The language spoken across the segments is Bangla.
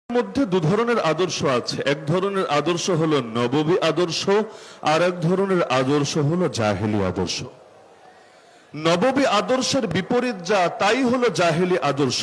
মধ্যে দু ধরনের আদর্শ আছে। এক ধরনের আদর্শ হলো নববী আদর্শ, আর এক ধরনের আদর্শ হলো জাহেলি আদর্শ। নববী আদর্শের বিপরীত যা, তাই হলো জাহেলি আদর্শ।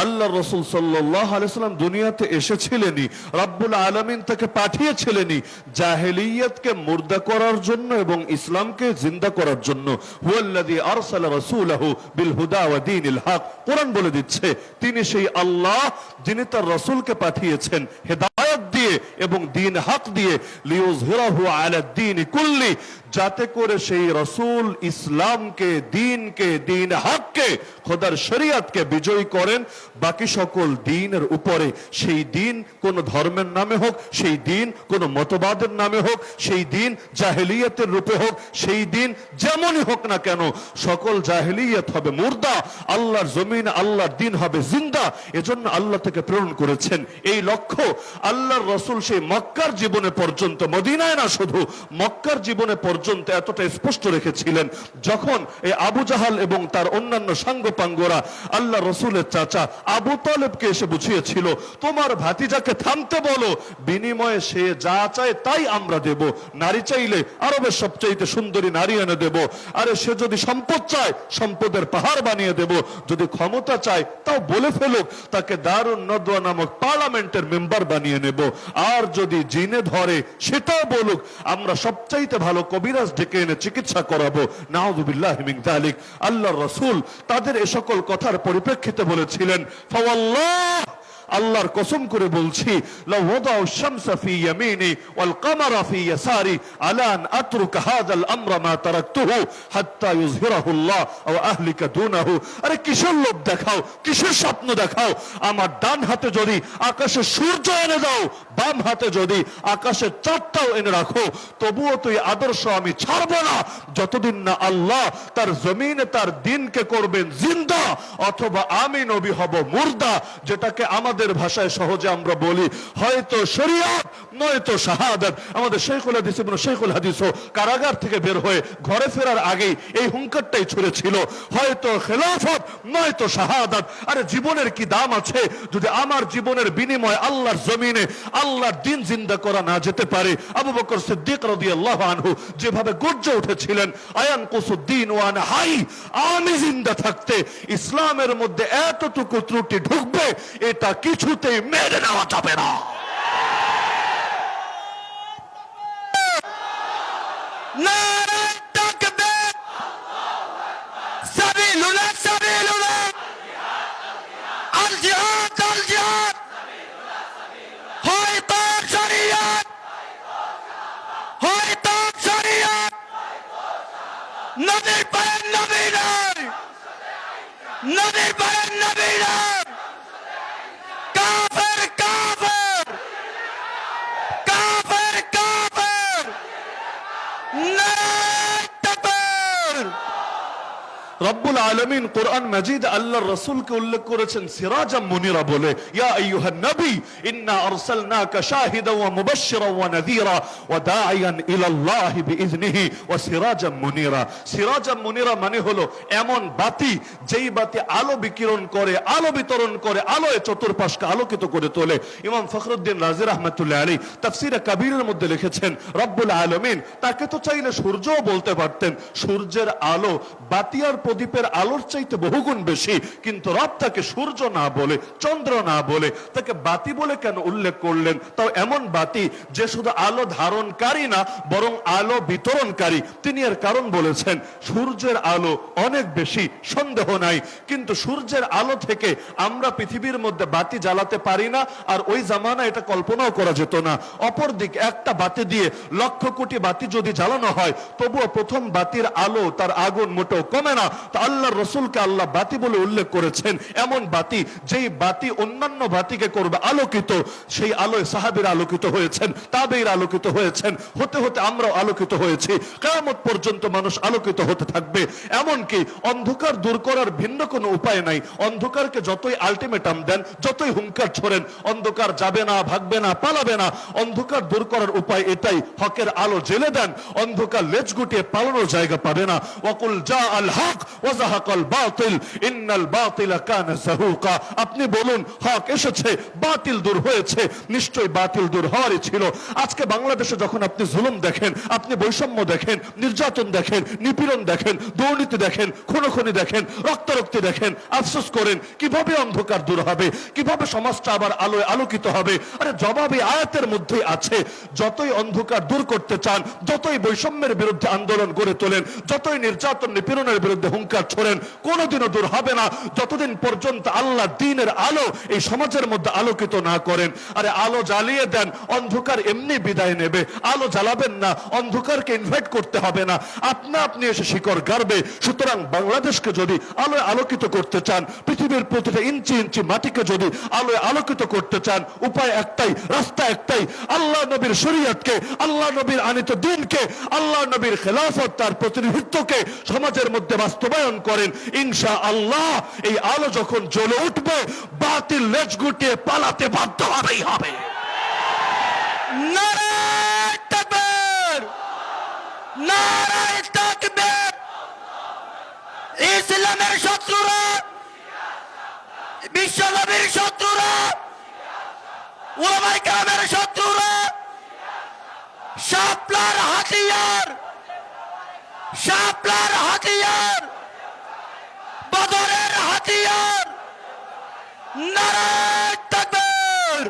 আল্লাহ রাসূল সাল্লাল্লাহু আলাইহি সাল্লাম দুনিয়াতে এসেছিলেনই, রব্বুল আলামিন তাকে পাঠিয়েছিলেনই জাহেলিয়াতকে মুর্দা করার জন্য এবং ইসলামকে জিন্দা করার জন্য। হুয়াল্লাযী আরসালা রাসূলাহু বিল হুদা ওয়া দীনিল হক। কোরআন বলে দিচ্ছে তিনি সেই আল্লাহ যিনি তার রাসূলকে পাঠিয়েছেন হেদায়েত দিয়ে এবং দ্বীন হক দিয়ে, লিইয়ুযহিরাহু আলা দ্বীনি কুল্লি, যাতে করে সেই রাসূল ইসলামকে, দ্বীনকে, দ্বীন হককে, খোদার শরীয়তকে বিজয়ী করেন বাকি সকল দ্বীনের উপরে। সেই দ্বীন কোন ধর্মের নামে হোক, সেই দ্বীন কোন মতবাদের নামে হোক, সেই দ্বীন জাহেলিয়াতের রূপে হোক, সেই দ্বীন যেমনই হোক না কেন, সকল জাহেলিয়াত হবে মুর্দা, আল্লাহর জমিন আল্লাহর দ্বীন হবে জিন্দা। এজন্য আল্লাহ থেকে প্রেরণ করেছেন। এই লক্ষ্য আল্লাহর রাসূল সেই মক্কার জীবনে পর্যন্ত, মদিনায় না শুধু, মক্কার জীবনে পর্যন্ত এতটা স্পষ্ট রেখেছিলেন। যখন এই আবু জাহাল এবং তার অন্যান্য সাঙ্গপাঙ্গরা আল্লাহ রসুলের চাচা আবু তালেবকে এসে বুঝিয়েছিল, তোমার ভাতিজাকে থামতে বলো, বিনিময়ে সে যা চায় তাই আমরা দেব। নারী চাইলে আরবের সবচাইতে সুন্দরী নারী এনে দেব, আরে সে যদি সম্পদ চায় সম্পদের পাহাড় বানিয়ে দেব, যদি ক্ষমতা চায় তাও বলে ফেলুক, তাকে দারুন নদওয়া নামক পার্লামেন্টের মেম্বার বানিয়ে নেব। আর যদি জিনে ধরে সেটাও বলুক, আমরা সবচাইতে ভালো কবিরাজ ডেকে এনে চিকিৎসা করাবো। নাউযুবিল্লাহি মিন যালিক। আল্লাহর রাসূল তাদের এ সকল কথার পরিপ্রেক্ষিতে বলেছিলেন, ফাওয়াল্লাহ, আল্লাহর কসম করে বলছি, লাউ ওয়াদাউ শামসা ফি ইয়ামিনি ওয়াল কামারা ফি ইয়াসারি আলা আন আতরুকা হাযাল আমরা মা তারাকতুহু হাত্তা ইউযহিরাহুল্লাহ ওয়া আহলিকা দুনাহু। আরে কিসের লোভ দেখাও, কিসের স্বপ্ন দেখাও? আমার ডান হাতে যদি আকাশে সূর্য এনে দাও, বাম হাতে যদি আকাশের চাঁদটাও এনে রাখো, তবুও তো এই আদর্শ আমি ছাড়বো না যতদিন না আল্লাহ তার জমিনে তার দ্বীনকে করবেন জিন্দা, অথবা আমি নবী হব মুর্দা, যেটাকে আমাদের ভাষায় সহজে আমরা বলি হয়তো শরীয়ত নয়তো শাহাদাত। আমাদের শেখুল হাদিস ইবনে শেখুল হাদিসও কারাগার থেকে বের হয়ে ঘরে ফেরার আগেই এই হুঙ্কারটাই ছুড়েছিল, হয়তো খেলাফত নয়তো শাহাদাত। আরে জীবনের কি দাম আছে যদি আমার জীবনের বিনিময়ে আল্লাহর জমিনে আল্লাহর দ্বীন জিন্দা করা না যেতে পারে? আবু বকর সিদ্দিক রাদিয়াল্লাহু আনহু যেভাবে গর্জে উঠেছিলেন, আয়ান কুসুদ্দিন ওয়ান হাই, আমি জিন্দা থাকতে ইসলামের মধ্যে এতটুকু ত্রুটি ঢুকবে এটা কিছুতেই মেনে নেওয়া যাবে না। নারায়ে তাকবীর, সাবিলুল্লাহ সাবিলুল্লাহ, আল জিহাদ আল জিহাদ, হয়তো শরীয়ত হয়তো শরীয়ত, নবীর পরে নবী নাই, নবীর পরে নবী নাই, কাফের কাফের কাফের কাফের, নারায়ে তাকবীর। রব্বুল আলামিন কোরআন মাজিদ আল্লাহর রাসূলকে উল্লেখ করেছেন সিরাজাম মুনিরা বলে, ইয়া আইয়ুহান নবী ইন্না আরসালনাকা শাহিদান ওয়া মুবাশশিরান ওয়া নাযীরা ওয়া দাঈয়ান ইলাল্লাহি বিইذনিহি ওয়া সিরাজাম মুনিরা। সিরাজাম মুনিরা মানে হলো এমন বাতি যেই বাতি আলো বিকিরণ করে, আলো বিতরণ করে, আলোয় চতুর্পাশকে আলোকিত করে তোলে। ইমাম ফখরুদ্দিন রাজি রাহমাতুল্লাহ আলাইহি তাফসীরে কাবীরের মধ্যে লিখেছেন, রব্বুল আলামিন তাকে তো চাইলে সূর্যও বলতে পারতেন, সূর্যের আলো বাতি আর প্রদীপের আলোর চাইতে বহুগুণ বেশি, কিন্তু রব তাকে সূর্য না বলে, চন্দ্র না বলে, তাকে বাতি বলে কেন উল্লেখ করলেন? তাও এমন বাতি যে শুধু আলো ধারণকারী না বরং আলো বিতরণকারী। তিনি এর কারণ বলেছেন, সূর্যের আলো অনেক বেশি, সন্দেহ নাই, কিন্তু সূর্যের আলো থেকে আমরা পৃথিবীর মধ্যে বাতি জ্বালাতে পারি না, আর ওই জামানা এটা কল্পনাও করা যেত না। অপরদিকে একটা বাতি দিয়ে লক্ষ কোটি বাতি যদি জ্বালানো হয়, তবুও প্রথম বাতির আলো তার আগুন মোটেও কমে না। তা আল্লাহর রাসূলকে আল্লাহ বাতি বলে উল্লেখ করেছেন, এমন বাতি যেই বাতি অন্যান্য বাতিকে করবে আলোকিত। সেই আলোয় সাহাবীরা আলোকিত হয়েছেন, তাবেঈরা আলোকিত হয়েছেন, হতে হতে আমরাও আলোকিত হয়েছি। কিয়ামত পর্যন্ত মানুষ আলোকিত হতে থাকবে। এমনকি অন্ধকার দূর করার ভিন্ন কোনো উপায় নাই। অন্ধকারকে যতই আলটিমেটাম দেন, যতই হুঙ্কার ছোড়েন, অন্ধকার যাবে না, ভাগবে না, পালাবে না। অন্ধকার দূর করার উপায় এটাই, হকের আলো জ্বেলে দেন, অন্ধকার লেজ গুটিয়ে পালানোর জায়গা পাবে না। ওয়াকুল জা আল হক ওয়া যাহাকাল বাতিল ইন্নাল বাতিলা কানা যাহুকা। আপনি বলুন হক এসেছে, বাতিল দূর হয়েছে, নিশ্চয়ই বাতিল দূর হওয়ারই ছিল। আজকে বাংলাদেশে যখন আপনি জুলুম দেখেন, আপনি বৈষম্য দেখেন, নির্যাতন দেখেন, নিপীড়ন দেখেন, দুর্নীতি দেখেন, খুনোখুনি দেখেন, রক্তারক্তি দেখেন, আফসোস করেন কিভাবে অন্ধকার দূর হবে, কিভাবে সমাজটা আবার আলোয় আলোকিত হবে। আরে জবাবে আয়াতের মধ্যে আছে, যতই অন্ধকার দূর করতে চান, যতই বৈষম্যের বিরুদ্ধে আন্দোলন গড়ে তোলেন, যতই নির্যাতন নিপীড়নের বিরুদ্ধে হুঙ্কার ছোড়েন, কোনোদিনও দূর হবে না যতদিন পর্যন্ত আল্লাহ দ্বীনের আলো এই সমাজের মধ্যে আলোকিত না করেন। আরে আলো জ্বালিয়ে দেন, অন্ধকার এমনি বিদায় নেবে। আলো জ্বালাবেন না, অন্ধকারকে ইনভাইট করতে হবে না, আপনা আপনি এসে শিকড় গাড়বে। সুতরাং বাংলাদেশকে যদি আলোয় আলোকিত করতে চান, পৃথিবীর প্রতিটা ইঞ্চি ইঞ্চি মাটিকে যদি আলোয় আলোকিত করতে চান, উপায় একটাই, রাস্তা একটাই, আল্লাহ নবীর শরীয়তকে, আল্লাহ নবীর আনিত দ্বীনকে, আল্লাহ নবীর খেলাফত, তার প্রতিনিধিত্বকে সমাজের মধ্যে বাস্তবায়ন করেন। ইনশাআল্লাহ এই আলো যখন জ্বলে উঠবে, বাতিল লেজ গুটিয়ে পালাতে বাধ্য হবেই হবে। নারায়ে তাকবীর, নারায়ে তাকবীর। ইসলামের শত্রুরা, বিশ্বনবীর শত্রুরা, ওলামায়ে কেরামের শত্রুরা, শাপলার হাতিয়ার, শাপলার হাতিয়ার, বদরের হাতিয়ার। নারায়ে তাকবীর।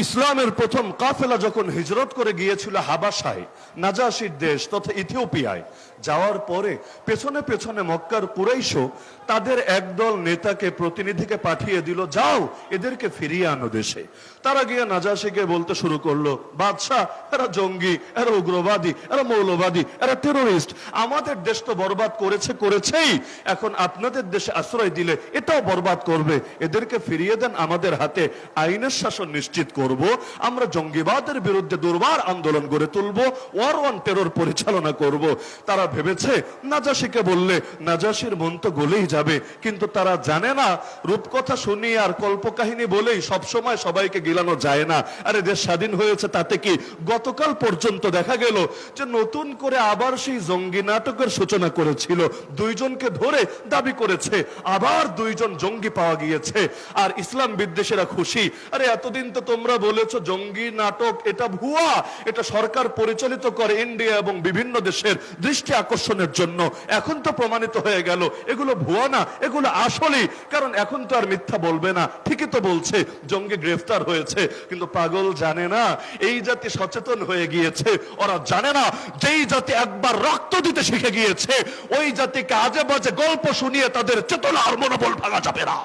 ইসলামের প্রথম কাফেলা যখন হিজরত করে গিয়েছিল হাবাসায়, নাজাশির দেশ তথা ইথিওপিয়ায়, যাওয়ার পরে পেছনে পেছনে মক্কার কুরাইশও তাদের একদল নেতাকে, প্রতিনিধিকে পাঠিয়ে দিল, যাও এদেরকে ফিরিয়ে আনো দেশে। তারা গিয়ে নাজাশিকে বলতে শুরু করলো, বাদশাহ এরা জঙ্গি, এরা উগ্রবাদী, এরা মৌলবাদী, এরা টেরোরিস্ট, আমাদের দেশ তো বরবাদ করেছেই, এখন আপনাদের দেশে আশ্রয় দিলে এটাও বরবাদ করবে, এদেরকে ফিরিয়ে দেন, আমাদের হাতে আইনের শাসন নিশ্চিত করব, আমরা জঙ্গিবাদের বিরুদ্ধে দুর্বার আন্দোলন গড়ে তুলব, ওয়ার অন টেরর পরিচালনা করব। তারা ভেবেছে নাজাশিকে বললে নাজাশির মন তো গলেই যাবে, কিন্তু তারা জানে না রূপকথা শুনিয়ে আর কল্পকাহিনী বলেই সবসময় সবাইকে গিলানো যায় না। আরে দেশ স্বাধীন হয়েছে তাতে কি, গতকাল পর্যন্ত দেখা গেল যে নতুন করে আবার সেই জঙ্গি নাটকের সূচনা করেছিল, দুইজনকে ধরে দাবি করেছে আবার দুইজন জঙ্গি পাওয়া গিয়েছে, আর ইসলাম বিদ্বেষীরা খুশি। আরে এতদিন তো তোমরা বলেছো জঙ্গি নাটক এটা ভুয়া, এটা সরকার পরিচালিত করে ইন্ডিয়া এবং বিভিন্ন দেশের দৃষ্টি আকর্ষণের জন্য, এখন তো প্রমাণিত হয়ে গেল এগুলো ভুয়া না, এগুলো আসলেই, কারণ এখন তো আর মিথ্যা বলবে না, ঠিকই তো বলছে, জঙ্গি গ্রেফতার হয়েছে। কিন্তু পাগল জানে না এই জাতি সচেতন হয়ে গিয়েছে, ওরা জানে না যেই জাতি একবার রক্ত দিতে শিখে গিয়েছে ওই জাতিকে আজে বাজে গল্প শুনিয়ে তাদের চেতনা আর মনোবল ভাঙা যাবে না।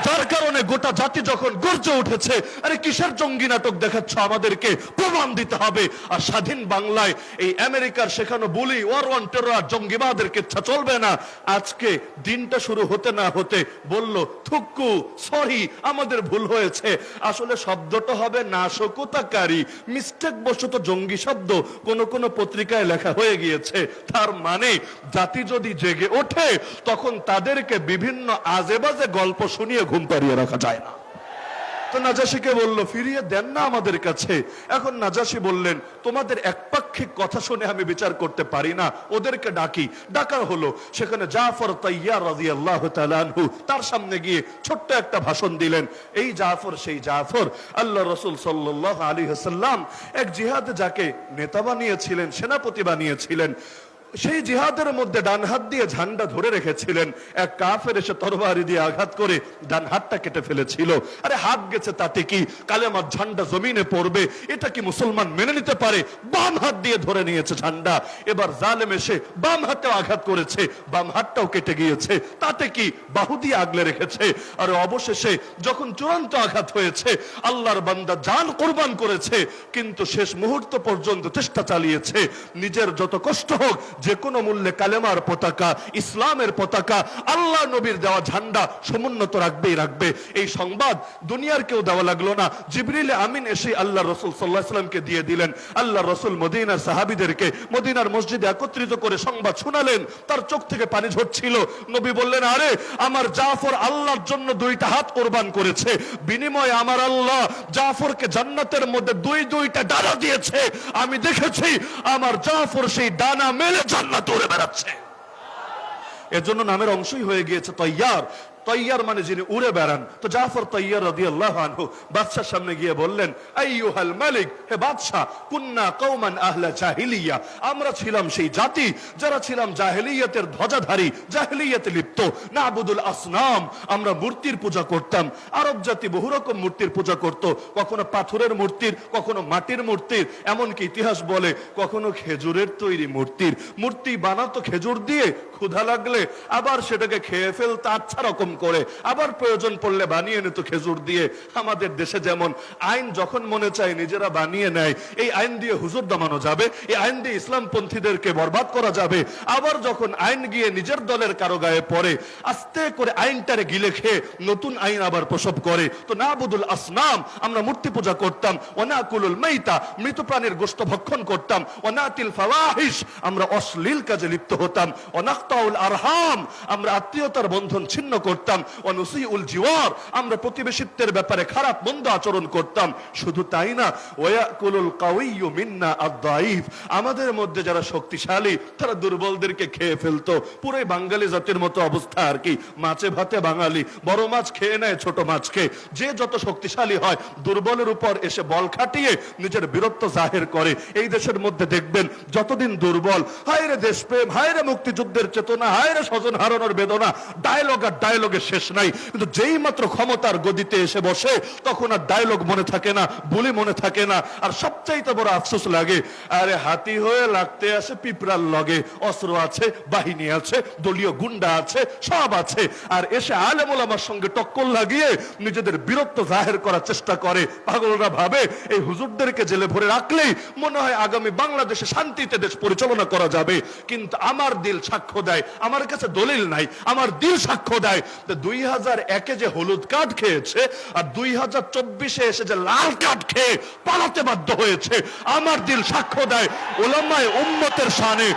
যার কারণে গোটা জাতি যখন গর্জে উঠেছে, আরে কিসের জঙ্গি নাটক দেখাচ্ছ, আমাদেরকে প্রমাণ দিতে হবে। আর স্বাধীন বাংলায় এই আমেরিকার শেখানো বুলি, ওয়ার অন টেরর, জঙ্গিবাদের কিচ্ছা চলবে না। আজকে দিনটা শুরু হতে না হতে বলল থুক্কু, সরি আমাদের ভুল হয়েছে, আসলে শব্দটা হবে নাশকতাকারী, মিস্টেক বশত জঙ্গি শব্দ কোন পত্রিকায় লেখা হয়ে গিয়েছে। তার মানে জাতি যদি জেগে ওঠে তখন তাদেরকে বিভিন্ন আজে বাজে গল্প শুনিয়ে ঘুম পাড়িয়ে রাখা যায় না। তো নাজাশিকে বলল ফিরিয়ে দেন না আমাদের কাছে। এখন নাজাশি বললেন তোমাদের একপাক্ষিক কথা শুনে আমি বিচার করতে পারি না, ওদেরকে ডাকি। ডাকা হলো, সেখানে জাফর তাইয়ার রাদিয়াল্লাহু তাআলা আনহু তার সামনে গিয়ে ছোট্ট একটা ভাষণ দিলেন। এই জাফর সেই জাফর, আল্লাহ রাসূল সাল্লাল্লাহু আলাইহি ওয়াসাল্লাম এক জিহাদে যাকে নেতা বানিয়েছিলেন, সেনাপতি বানিয়েছিলেন, সেই জিহাদের মধ্যে ডান হাত দিয়ে ঝান্ডা ধরে রেখেছিলেন। এক কাফের এসে তরবারি দিয়ে আঘাত করে ডান হাতটা কেটে ফেলেছিল। আরে হাত গেছে তাতে কি, কালেমার ঝান্ডা জমিনে পড়বে এটা কি মুসলমান মেনে নিতে পারে? বাম হাত দিয়ে ধরে নিয়েছে ঝান্ডা। এবার জালেম এসে বাম হাতেও আঘাত করেছে, বাম হাতটাও কেটে গিয়েছে, তাতে কি, বাহু দিয়ে আগলে রেখেছে। আর অবশেষে যখন চূড়ান্ত আঘাত হয়েছে, আল্লাহর বান্দা জান কোরবান করেছে, কিন্তু শেষ মুহূর্ত পর্যন্ত চেষ্টা চালিয়েছে নিজের যত কষ্ট হোক যে কোনো মূল্যে কালেমার পতাকা, ইসলামের পতাকা, আল্লাহ নবীর দেওয়া ঝান্ডা সমুন্নত রাখবে। এই সংবাদ দুনিয়ার কেউ দেওয়া লাগলো না, জিবরিল আমিন এসে আল্লাহ রাসূল সাল্লাল্লাহু আলাইহি ওয়াসাল্লামকে দিয়ে দিলেন। আল্লাহ রাসূল মদিনার সাহাবীদেরকে মদিনার মসজিদে একত্রিত করে সংবাদ শোনালেন। তার চোখ থেকে পানি ঝরছিল। নবী বললেন আরে আমার জাফর আল্লাহর জন্য দুইটা হাত কোরবান করেছে, বিনিময়ে আমার আল্লাহ জাফরকে জান্নাতের মধ্যে দুইটা ডানা দিয়েছে। আমি দেখেছি আমার জাফর সেই ডানা মেলে জান্নাতে উড়ে বেড়াচ্ছে। এজন্য নামের অংশই হয়ে গিয়েছে তৈয়ার। তৈয়ার মানে যিনি উড়ে বেড়ান। তো জাফর তৈয়ার রাদিয়াল্লাহু আনহু বাদশার সামনে গিয়ে বললেন, আইয়ুহাল মালিক, হে বাদশা, কুন্না কওমান আহলা জাহিলিয়া, আমরা ছিলাম সেই জাতি যারা ছিলাম জাহেলিয়াতের ধ্বজাধারী, জাহেলিয়াতে লিপ্ত। নাবুদুল আসনাম, আমরা মূর্তির পূজা করতাম। আরব জাতি বহু রকম মূর্তির পূজা করত, কখনো পাথরের মূর্তির, কখনো মাটির মূর্তির, এমনকি ইতিহাস বলে কখনো খেজুরের তৈরি মূর্তির। মূর্তি বানাতো খেজুর দিয়ে, ক্ষুধা লাগলে আবার সেটাকে খেয়ে ফেলতে আচ্ছা রকম করে, আবার প্রয়োজন পড়লে বানিয়ে নিত খেজুর দিয়ে। আমাদের দেশে যেমন আইন যখন মনে চায় নিজেরা বানিয়ে নেয়, এই আইন দিয়ে হুজুর দমানো যাবে, এই আইন দিয়ে ইসলামপন্থীদেরকে বরবাদ করা যাবে। আবার যখন আইন গিয়ে নিজের দলের কারো গায়ে পড়ে, আস্তে করে আইনটারে গিলে খেয়ে নতুন আইন আবার প্রসব করে। তো নাবুদুল আসনাম, আমরা মূর্তি পূজা করতাম। ওয়ানাকুলুল মাইতা, মৃত প্রাণীর গোশত ভক্ষণ করতাম। ওয়ানাতিল ফাওয়াহিশ, আমরা অশ্লীল কাজে লিপ্ত হতাম। ওয়ানাকতাউল আরহাম, আমরা আত্মীয়তার বন্ধন ছিন্ন করতাম। ওয়ানুসিউল জিওয়ার, আমরা প্রতিবেশিত্বের ব্যাপারে খারাপ মন্দ আচরণ করতাম। শুধু তাই না, ওয়ায়াকুলুল কাওয়িয়্যু মিন্না আদ-দাঈফ, আমাদের মধ্যে যারা শক্তিশালী তারা দুর্বলদেরকে খেয়ে ফেলতো। পুরো বাঙালি জাতির মতো অবস্থা আর কি, মাছে ভাতে বাঙালি, বড় মাছ খেয়ে নেয় ছোট মাছকে। যে যত শক্তিশালী হয় দুর্বলের উপর এসে বল খাটিয়ে নিজের বীরত্ব জাহির করে। এই দেশের মধ্যে দেখবেন যতদিন দুর্বল, হায় রে দেশপ্রেম, হায় রে মুক্তিযুদ্ধের চেতনা, হায় রে স্বজন হারানোর বেদনা, ডায়লগ আর ডায়লগের শেষ নাই। কিন্তু যেই মাত্র ক্ষমতার গদিতে এসে বসে তখন আর ডায়লগ মনে থাকে না, বুলি মনে থাকে না। আর সবচাইতে বড় আফসোস লাগে, আরে হাতি হয়ে লাগতে আসে পিঁপড়ার লগে, অস্ত্র আছে, বাহিনী আছে, দলীয় গুন্ডা আছে, সব আছে, আর এসে আলেম ওলামার সঙ্গে টক্কর লাগিয়ে নিজেদের বীরত্ব জাহির করার চেষ্টা করে। পাগলরা ভাবে এই হুজুরদেরকে জেলে ভরে রাখলেই মনে হয় আগামী বাংলাদেশে শান্তিতে দেশ পরিচালনা করা যাবে। কিন্তু আমার দিল সাক্ষ্য দেয়, আমার কাছে দলিল নাই, আমার দিল সাক্ষ্য দেয় 2001-এ যে হলুদ কার্ড খেয়েছে আর 2024-এ এসে যে লাল কার্ড খেয়ে পালাতে বাধ্য হয়েছে, আমার দিল সাক্ষ্য দেয় ওলামায়ে উম্মতের শানে,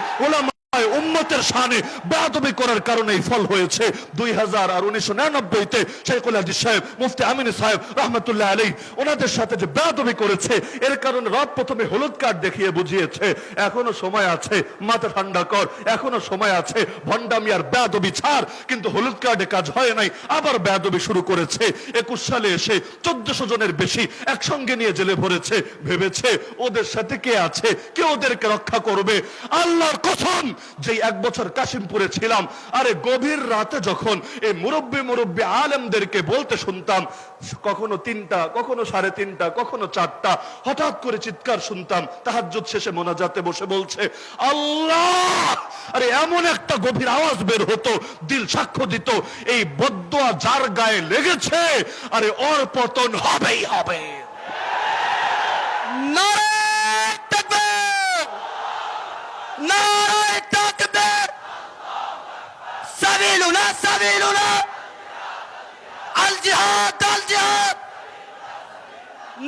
উম্মতের শানে বেয়াদবি করার কারণেই ফল হয়েছে। 2000 আর 1999-তে শেখুল হাদিস সাহেব, মুফতি আমিন সাহেব রহমতুল্লাহ আলাইহি, ওনাদের সাথে যে বেয়াদবি করেছে, এর কারণে রাত প্রথমে হলুদ কার্ড দেখিয়ে বুঝিয়েছে এখনো সময় আছে, মাথা ঠান্ডা কর, এখনো সময় আছে, ভণ্ডামি আর বেয়াদবি ছাড়। কিন্তু হলুদ কার্ডে কাজ হয় নাই, আবার বেয়াদবি শুরু করেছে। 21 সালে এসে 1400 জনের বেশি একসঙ্গে নিয়ে জেলে ভরেছে। ভেবেছে ওদের সাথে কে আছে, কে ওদেরকে রক্ষা করবে। আল্লাহর কসম, যে 1 বছর কাশিমপুরে ছিলাম, আরে গভীর রাতে যখন এই মুরব্বী আলেমদেরকে বলতে শুনতাম, কখনো 3টা, কখনো 3:30, কখনো 4টা, হঠাৎ করে চিৎকার শুনতাম, তাহাজ্জুদ শেষে মোনাজাতে বসে বলছে আল্লাহ, আরে এমন একটা গভীর আওয়াজ বের হতো, দিল সাক্ষ্য দিত এই বদদুয়া যার গায়ে লেগেছে, আরে ওর পতন হবেই হবে। নারায়ে তাকবীর, নারায়ে তাকবীর, সাবিলুনা সাবিলুনা, আল জিহাদ আল জিহাদ,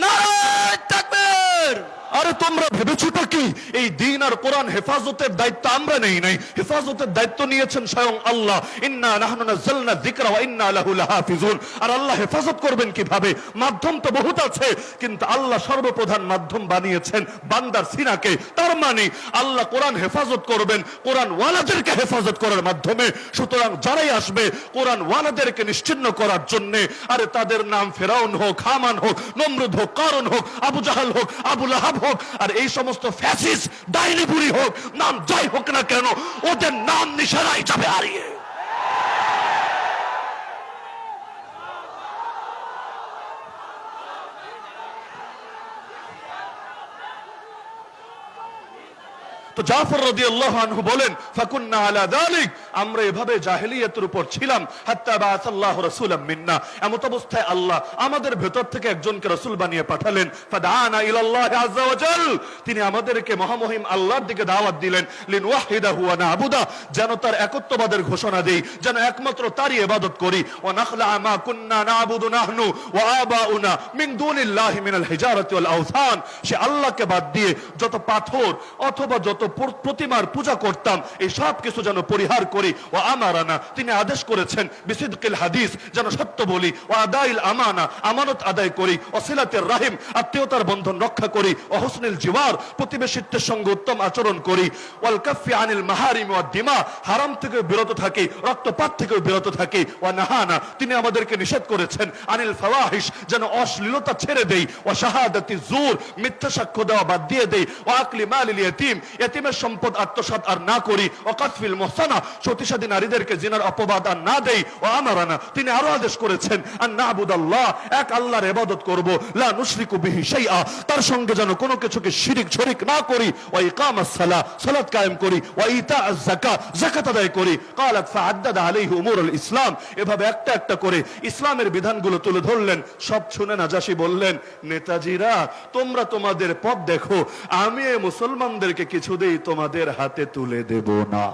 নারায়ে তাকবীর। আরে তোমরা ভেবেছোটা কি এই দিন আর কোরআন হেফাজতের দায়িত্ব আমরা নেই নাই? হেফাজতের দায়িত্ব নিয়েছেন স্বয়ং আল্লাহ। ইন্না নাহনু নাযালনা যিকরা ওয়া ইন্না লাহু লাহাফিজুন। আর আল্লাহ হেফাজত করবেন কিভাবে? মাধ্যম তো বহুত আছে, কিন্তু আল্লাহ সর্বপ্রধান মাধ্যম বানিয়েছেন বান্দার সিনাকে। তার মানে আল্লাহ কোরআন হেফাজত করবেন কোরআন ওয়ালাদেরকে হেফাজত করার মাধ্যমে। সুতরাং যারাই আসবে কোরআন ওয়ালাদেরকে নিশ্চিহ্ন করার জন্য, আরে তাদের নাম ফেরাউন হোক, হামান হোক, নমরুদ হোক, কারুন হোক, আবু জাহাল হোক, আবু লাহাব হোক, আর এই সমস্ত ফ্যাসিস্ট ডাইনি বুড়ি হোক, নাম যাই হোক না কেন, ওদের নাম নিশানায় যাবে হারিয়ে। তো জাফর রাদিয়াল্লাহু আনহু বলেন, ফাকুন্না আলা যালিক, আমরা এভাবে জাহেলিয়াতের উপর ছিলাম, হাত্তা বাআসাল্লাহু রাসূলাম মিন্না, এমত অবস্থায় আল্লাহ আমাদের ভেতর থেকে একজনকে রাসূল বানিয়ে পাঠালেন। ফাদানা ইলাল্লাহি আযজা ওয়া জাল, তিনি আমাদেরকে মহামহিম আল্লাহর দিকে দাওয়াত দিলেন। লিনওয়াহিদাহু ওয়া না'বুদা, যেন তার একত্ববাদের ঘোষণা দেই, যেন একমাত্র তারই ইবাদত করি। ওয়া নাখলা মা কুন্না না'বুদু নাহনু ওয়া আবাউনা মিন দুনিল্লাহি মিনাল হিজারাতি ওয়াল আওসান, সে আল্লাহকে বাদ দিয়ে যত পাথর অথবা যত প্রতিমার পূজা করতাম, এই সব কিছু যেন পরিহার করি। করি, ওয়া আমারানা তিনি আদেশ করেছেন বিসিদকিল হাদিস যেন সত্য বলি, ওয়া আদাইল আমানা আমানত আদায় করি, ওয়া সিলাতির রাহিম আত্মীয়তার বন্ধন রক্ষা করি, ওয়া হুসনিল জিওয়ার প্রতিবেশীত্বের সঙ্গে উত্তম আচরণ করি, ওয়াল কাফি আনিল মাহারিম ওয়াদ দিমা হারাম থেকে বিরত থাকি, রক্তপাত থেকে বিরত থাকি, ওয়া নাহানা তিনি আমাদেরকে নিষেধ করেছেন আনিল ফাওয়াহিশ যেন অশ্লীলতা ছেড়ে দেই, ওয়া শাহাদাতি জুর মিথ্যা সাক্ষ্য দেওয়া বাদ দিয়ে দেই, ওয়া আকলি মালিল ইয়াতীম এতিমের সম্পদ আত্মসাৎ আর না করি, ওয়া কাতফিল মুহসানা সতীসাধী নারীদেরকে জিনার অপবাদ আর না দেই, ওয়া আমারানা তিনি আরো আদেশ করেছেন আন নাবুদাল্লাহ এক আল্লাহর ইবাদত করব, লা নুশরিকু বিহি শাইআ তার সঙ্গে যেন কোনো কিছুকে শিরিক শরীক না করি, ওয়া ইকামাস সালাহ সালাত কায়েম করি, ওয়া ইতাআজ যাকাত যাকাত আদায় করি। ক্বালাত ফাআদ্দাদা আলাইহি উমুরুল ইসলাম এভাবে একটা একটা করে ইসলামের বিধানগুলো তুলে ধরলেন। সব শুনে নাজাশী বললেন, নেতাজিরা তোমরা তোমাদের পথ দেখো, আমি এই মুসলমানদেরকে কিছুতেই তোমাদের হাতে তুলে দেব না।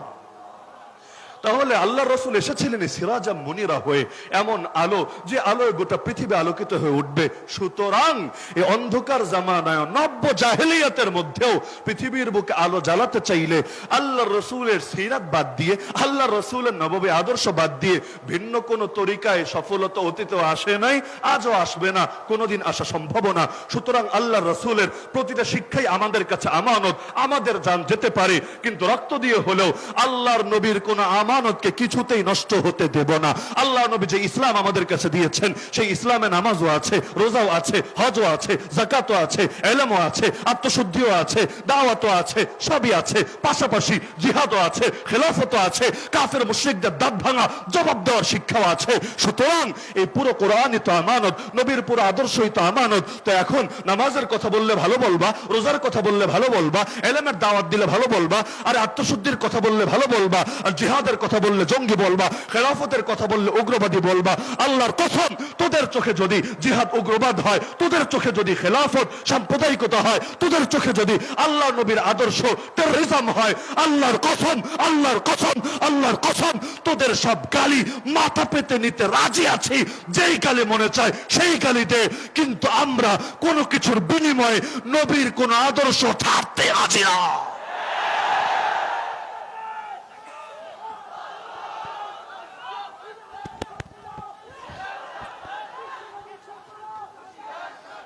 তাহলে আল্লাহ রসুল এসেছিলেন সিরাজাম মুনিরা হয়ে, এমন আলো যে আলোয় গোটা পৃথিবী আলোকিত হয়ে উঠবে। সুতরাং এই অন্ধকার জামানায় নব্য জাহেলিয়াতের মধ্যেও পৃথিবীর বুকে আলো জ্বালাতে চাইলে আল্লাহ রসুলের সিরাত বাদ দিয়ে, আল্লাহ রসুলের নববী আদর্শ বাদ দিয়ে ভিন্ন কোন তরিকায় সফলতা অতীতেও আসে নাই, আজও আসবে না, কোনোদিন আসা সম্ভব না। সুতরাং আল্লাহ রসুলের প্রতিটা শিক্ষাই আমাদের কাছে আমানত, আমাদের জান যেতে পারে কিন্তু রক্ত দিয়ে হলেও আল্লাহর নবীর কোন আমানতকে কিছুতেই নষ্ট হতে দেব না। আল্লাহ নবী যে ইসলাম আমাদের কাছে দিয়েছেন সেই ইসলামে নামাজও আছে, রোজাও আছে, হজও আছে, যাকাতও আছে, ইলমও আছে, আত্মশুদ্ধিও আছে, দাওয়াতও আছে, সবই আছে। পাশাপাশি জিহাদও আছে, খেলাফতও আছে, কাফের মুশরিকদের দাঁত ভাঙা জবাব দেওয়ার শিক্ষাও আছে। সুতরাং এই পুরো কোরআনই তো আমানত, নবীর পুরো আদর্শই তো আমানত। তো এখন নামাজের কথা বললে ভালো বলবা, রোজার কথা বললে ভালো বলবা, ইলমের দাওয়াত দিলে ভালো বলবা, আর আত্মশুদ্ধির কথা বললে ভালো বলবা, আর জিহাদের কথা বললে জঙ্গি বলবা, খেলাফতের কথা বললে উগ্রবাদী বলবা। আল্লাহর কসম তোদের চোখে যদি জিহাদ উগ্রবাদ হয়, তোদের চোখে যদি খেলাফত সাম্প্রদায়িকতা হয়, তোদের চোখে যদি আল্লাহ নবীর আদর্শ টেররিজম হয়, আল্লাহর কসম, আল্লাহর কসম, আল্লাহর কসম তোদের সব গালি মাথা পেতে নিতে রাজি আছি। যেই গালি মনে চায় সেই গালি দে, কিন্তু আমরা কোনো কিছুর বিনিময়ে নবীর কোন আদর্শ ছাড়তে রাজি না।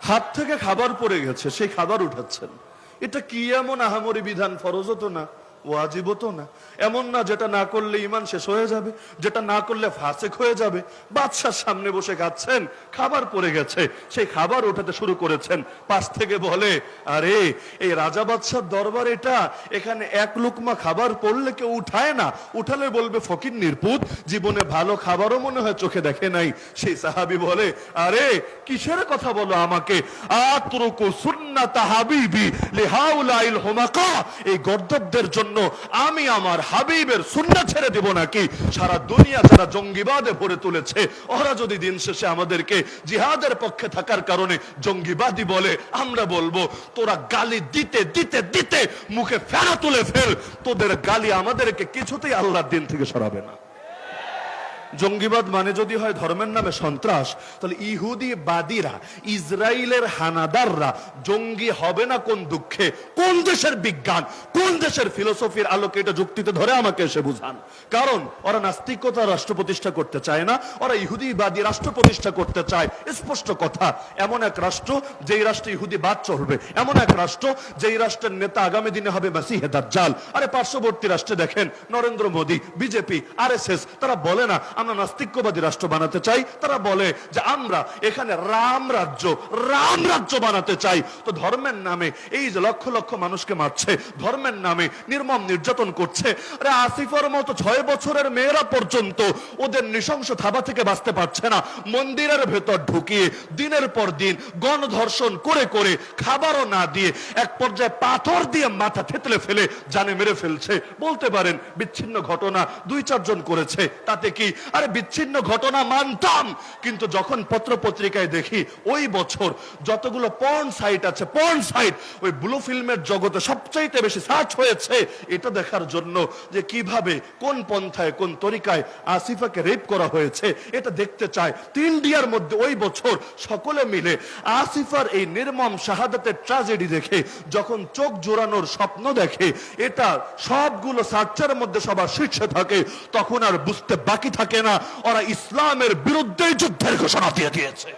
হাত থেকে খাবার পড়ে গেছে, সেই খাবার উঠাচ্ছেন। এটা কি এমন আহামরি বিধান? ফরজও তো না, ওয়াজিবও তো না, এমন না যেটা না করলে ইমান শেষ হয়ে যাবে, যেটা না করলে ফাসেক হয়ে যাবে। বাদশার সামনে বসে খাচ্ছেন, খাবার পড়ে গেছে, সেই খাবার উঠাতে শুরু করেছেন। পাশ থেকে বলে, আরে এই রাজা বাদশার দরবার এটা, এখানে এক লুকমা খাবার পড়লে কেউ উঠায় না, উঠালে বলবে ফকির নির্পুত, জীবনে ভালো খাবারও মনে হয় চোখে দেখে নাই। সেই সাহাবী বলে, আরে কিসের কথা বলো আমাকে? আতরুকু সুন্নাত হাবিবি লিহাউলাইল হুমাকা, এই গর্দবদের জন্য আমি আমার হাবিবের সুন্নাত ছেড়ে দেব নাকি? সারা দুনিয়া যারা জঙ্গিবাদে ভরে তুলেছে, ওরা যদি দিন শেষে আমাদেরকে জিহাদের পক্ষে থাকার কারণে জঙ্গিবাদী বলে, আমরা বলবো তোরা গালি দিতে দিতে দিতে মুখে ফেনা তুলে ফেল, তোদের গালি আমাদেরকে কিছুতেই আল্লাহর দিন থেকে সরাবে না। জঙ্গিবাদ মানে যদি হয় ধর্মের নামে সন্ত্রাস, তাহলে ইহুদি বাদীরা, ইসরায়েলের হানাদাররা জঙ্গি হবে না কোন দুঃখে? কোন দেশের বিজ্ঞান, কোন দেশের ফিলোসফির আলোকে এটা যুক্তিতে ধরে আমাকে এসে বুঝান। কারণ ওরা নাস্তিকতা রাষ্ট্র প্রতিষ্ঠা করতে চায় না, ওরা ইহুদিবাদী রাষ্ট্র প্রতিষ্ঠা করতে চায়। স্পষ্ট কথা, এমন এক রাষ্ট্র যেই রাষ্ট্রে ইহুদিবাদ চলবে, এমন এক রাষ্ট্র যেই রাষ্ট্রের নেতা আগামী দিনে হবে মাসিহে দাজ্জাল। আরে পার্শ্ববর্তী রাষ্ট্রে দেখেন নরেন্দ্র মোদী, বিজেপি, আরএসএস, তারা বলে না আমরা নাস্তিকবাদী রাষ্ট্র বানাতে চাই, তারা বলে যে আমরা এখানে রাম রাজ্য বানাতে চাই। তো ধর্মের নামে এই যে লক্ষ লক্ষ মানুষকে মারছে, ধর্মের নামে নির্মম নির্যাতন করছে, আরে আসিফার মতো 6 বছরের মেয়েরা পর্যন্ত ওদের নৃশংস থাবা থেকে বাঁচতে পারছে না। মন্দিরের ভেতর ঢুকিয়ে দিনের পর দিন গণধর্ষণ করে করে খাবারও না দিয়ে এক পর্যায়ে পাথর দিয়ে মাথা থেতলে ফেলে জানে মেরে ফেলছে। বলতে পারেন বিচ্ছিন্ন ঘটনা 2-4 জন করেছে, তাতে কি? আরে বিচ্ছিন্ন ঘটনা মানতাম, কিন্তু যখন পত্র পত্রিকায় দেখি ওই বছর যতগুলো পর্ন সাইট আছে, পর্ন সাইট ওই ব্লু ফিল্মের জগতে সবচাইতে বেশি সার্চ হয়েছে, এটা দেখার জন্য যে কিভাবে কোন পন্থায় কোন তরিকায় আসিফাকে রেপ করা হয়েছে এটা দেখতে চায়। ইন্ডিয়ার মধ্যে ওই বছর সকলে মিলে আসিফার এই নির্মম শাহাদাতের ট্র্যাজেডি দেখে যখন চোখ জোড়ানোর স্বপ্ন দেখে, এটা সবগুলো সার্চের মধ্যে সবার শীর্ষে থাকে, তখন আর বুঝতে বাকি থাকে না ওরা ইসলামের বিরুদ্ধে যুদ্ধের ঘোষণা দিয়ে দিয়েছে।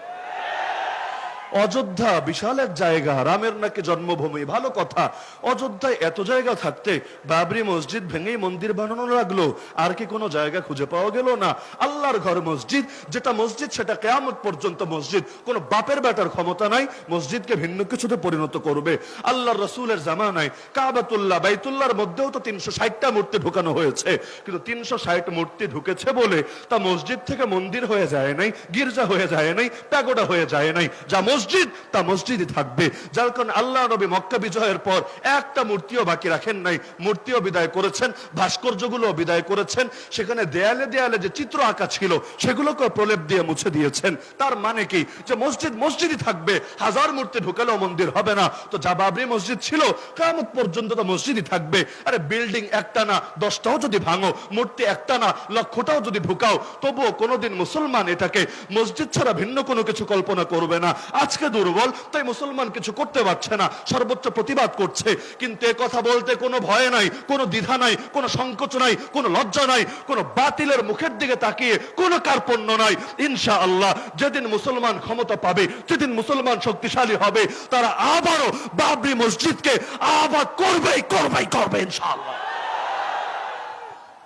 অযোধ্যা বিশাল এক জায়গা, রামের নাকি জন্মভূমি, ভালো কথা। অযোধ্যায় এত জায়গা থাকতে বাবরি মসজিদ ভেঙেই মন্দির বানানো লাগলো, আর কি কোনো জায়গা খুঁজে পাওয়া গেল না? আল্লাহর ঘর মসজিদ, যেটা মসজিদ সেটা কিয়ামত পর্যন্ত মসজিদ, কোনো বাপের বেটার ক্ষমতা নাই মসজিদকে ভিন্ন কিছুতে পরিণত করবে। আল্লাহর রাসূলের জামানায় কাবাতুল্লাহ বাইতুল্লাহর মধ্যেও তো 360টা মূর্তি ঢুকানো হয়েছে, কিন্তু 360 মূর্তি ঢুকেছে বলে তা মসজিদ থেকে মন্দির হয়ে যায় নাই, গির্জা হয়ে যায় নাই, প্যাগোডা হয়ে যায় নাই। যা মসজিদ তা মসজিদই থাকবে। যার কারণে আল্লাহ নবী মক্কা বিজয়ের পর একটা মূর্তিও বাকি রাখেন নাই, মূর্তিও বিদায় করেছেন, ভাস্কর্যগুলো বিদায় করেছেন, সেখানে দেয়ালে দেয়ালে যে চিত্র আঁকা ছিল সেগুলোকে প্রলেপ দিয়ে মুছে দিয়েছেন। তার মানে কি যে মসজিদ মসজিদই থাকবে, হাজার মূর্তি ঢুকালেও মন্দির হবে না। তো যা বাবরি মসজিদ ছিল কিয়ামত পর্যন্ত তো মসজিদই থাকবে। আরে বিল্ডিং একটা না 10টাও যদি ভাঙো, মূর্তি একটা না লক্ষটাও যদি ঢুকাও, তবুও কোনোদিন মুসলমান এটাকে মসজিদ ছাড়া ভিন্ন কোনো কিছু কল্পনা করবে না। আজকে দুর্বল তাই মুসলমান কিছু করতে পারছে না, সর্বোচ্চ প্রতিবাদ করছে, কিন্তু এ কথা বলতে কোনো ভয় নাই, কোনো দ্বিধা নাই, কোনো সংকোচ নাই, কোনো লজ্জা নাই, কোনো বাতিলের মুখের দিকে তাকিয়ে কোনো কার্পণ্য নাই। ইনশাআল্লাহ যেদিন মুসলমান ক্ষমতা পাবে, যেদিন মুসলমান শক্তিশালী হবে, তারা আবারও বাবরি মসজিদকে আবাদ করবেই করবেই করবে ইনশাআল্লাহ।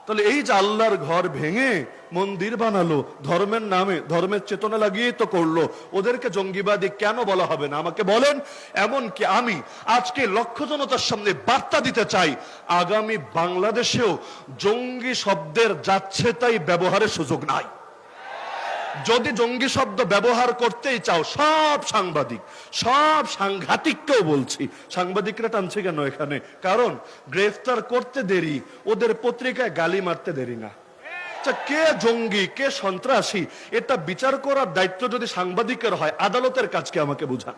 তাহলে এই যে আল্লাহর ঘর ভেঙে মন্দির বানালো, ধর্মের নামে ধর্মের চেতনা লাগিয়ে তো করলো, ওদেরকে জঙ্গিবাদী কেন বলা হবে না আমাকে বলেন? এমনকি আমি আজকে লক্ষ জনতার সামনে বার্তা দিতে চাই, আগামী বাংলাদেশেও জঙ্গি শব্দের যাচ্ছে তাই ব্যবহারের সুযোগ নাই। যদি জঙ্গি শব্দ ব্যবহার করতেই চাও, সব সাংবাদিক, সব সাংঘাতিককেও বলছি, সাংবাদিকরা টানছে কেন এখানে? কারণ গ্রেফতার করতে দেরি, ওদের পত্রিকায় গালি মারতে দেরি না। কে জঙ্গি কে সন্ত্রাসী এটা বিচার করার দায়িত্ব যদি সাংবাদিকের হয়, আদালতের কাজকে আমাকে বুঝান।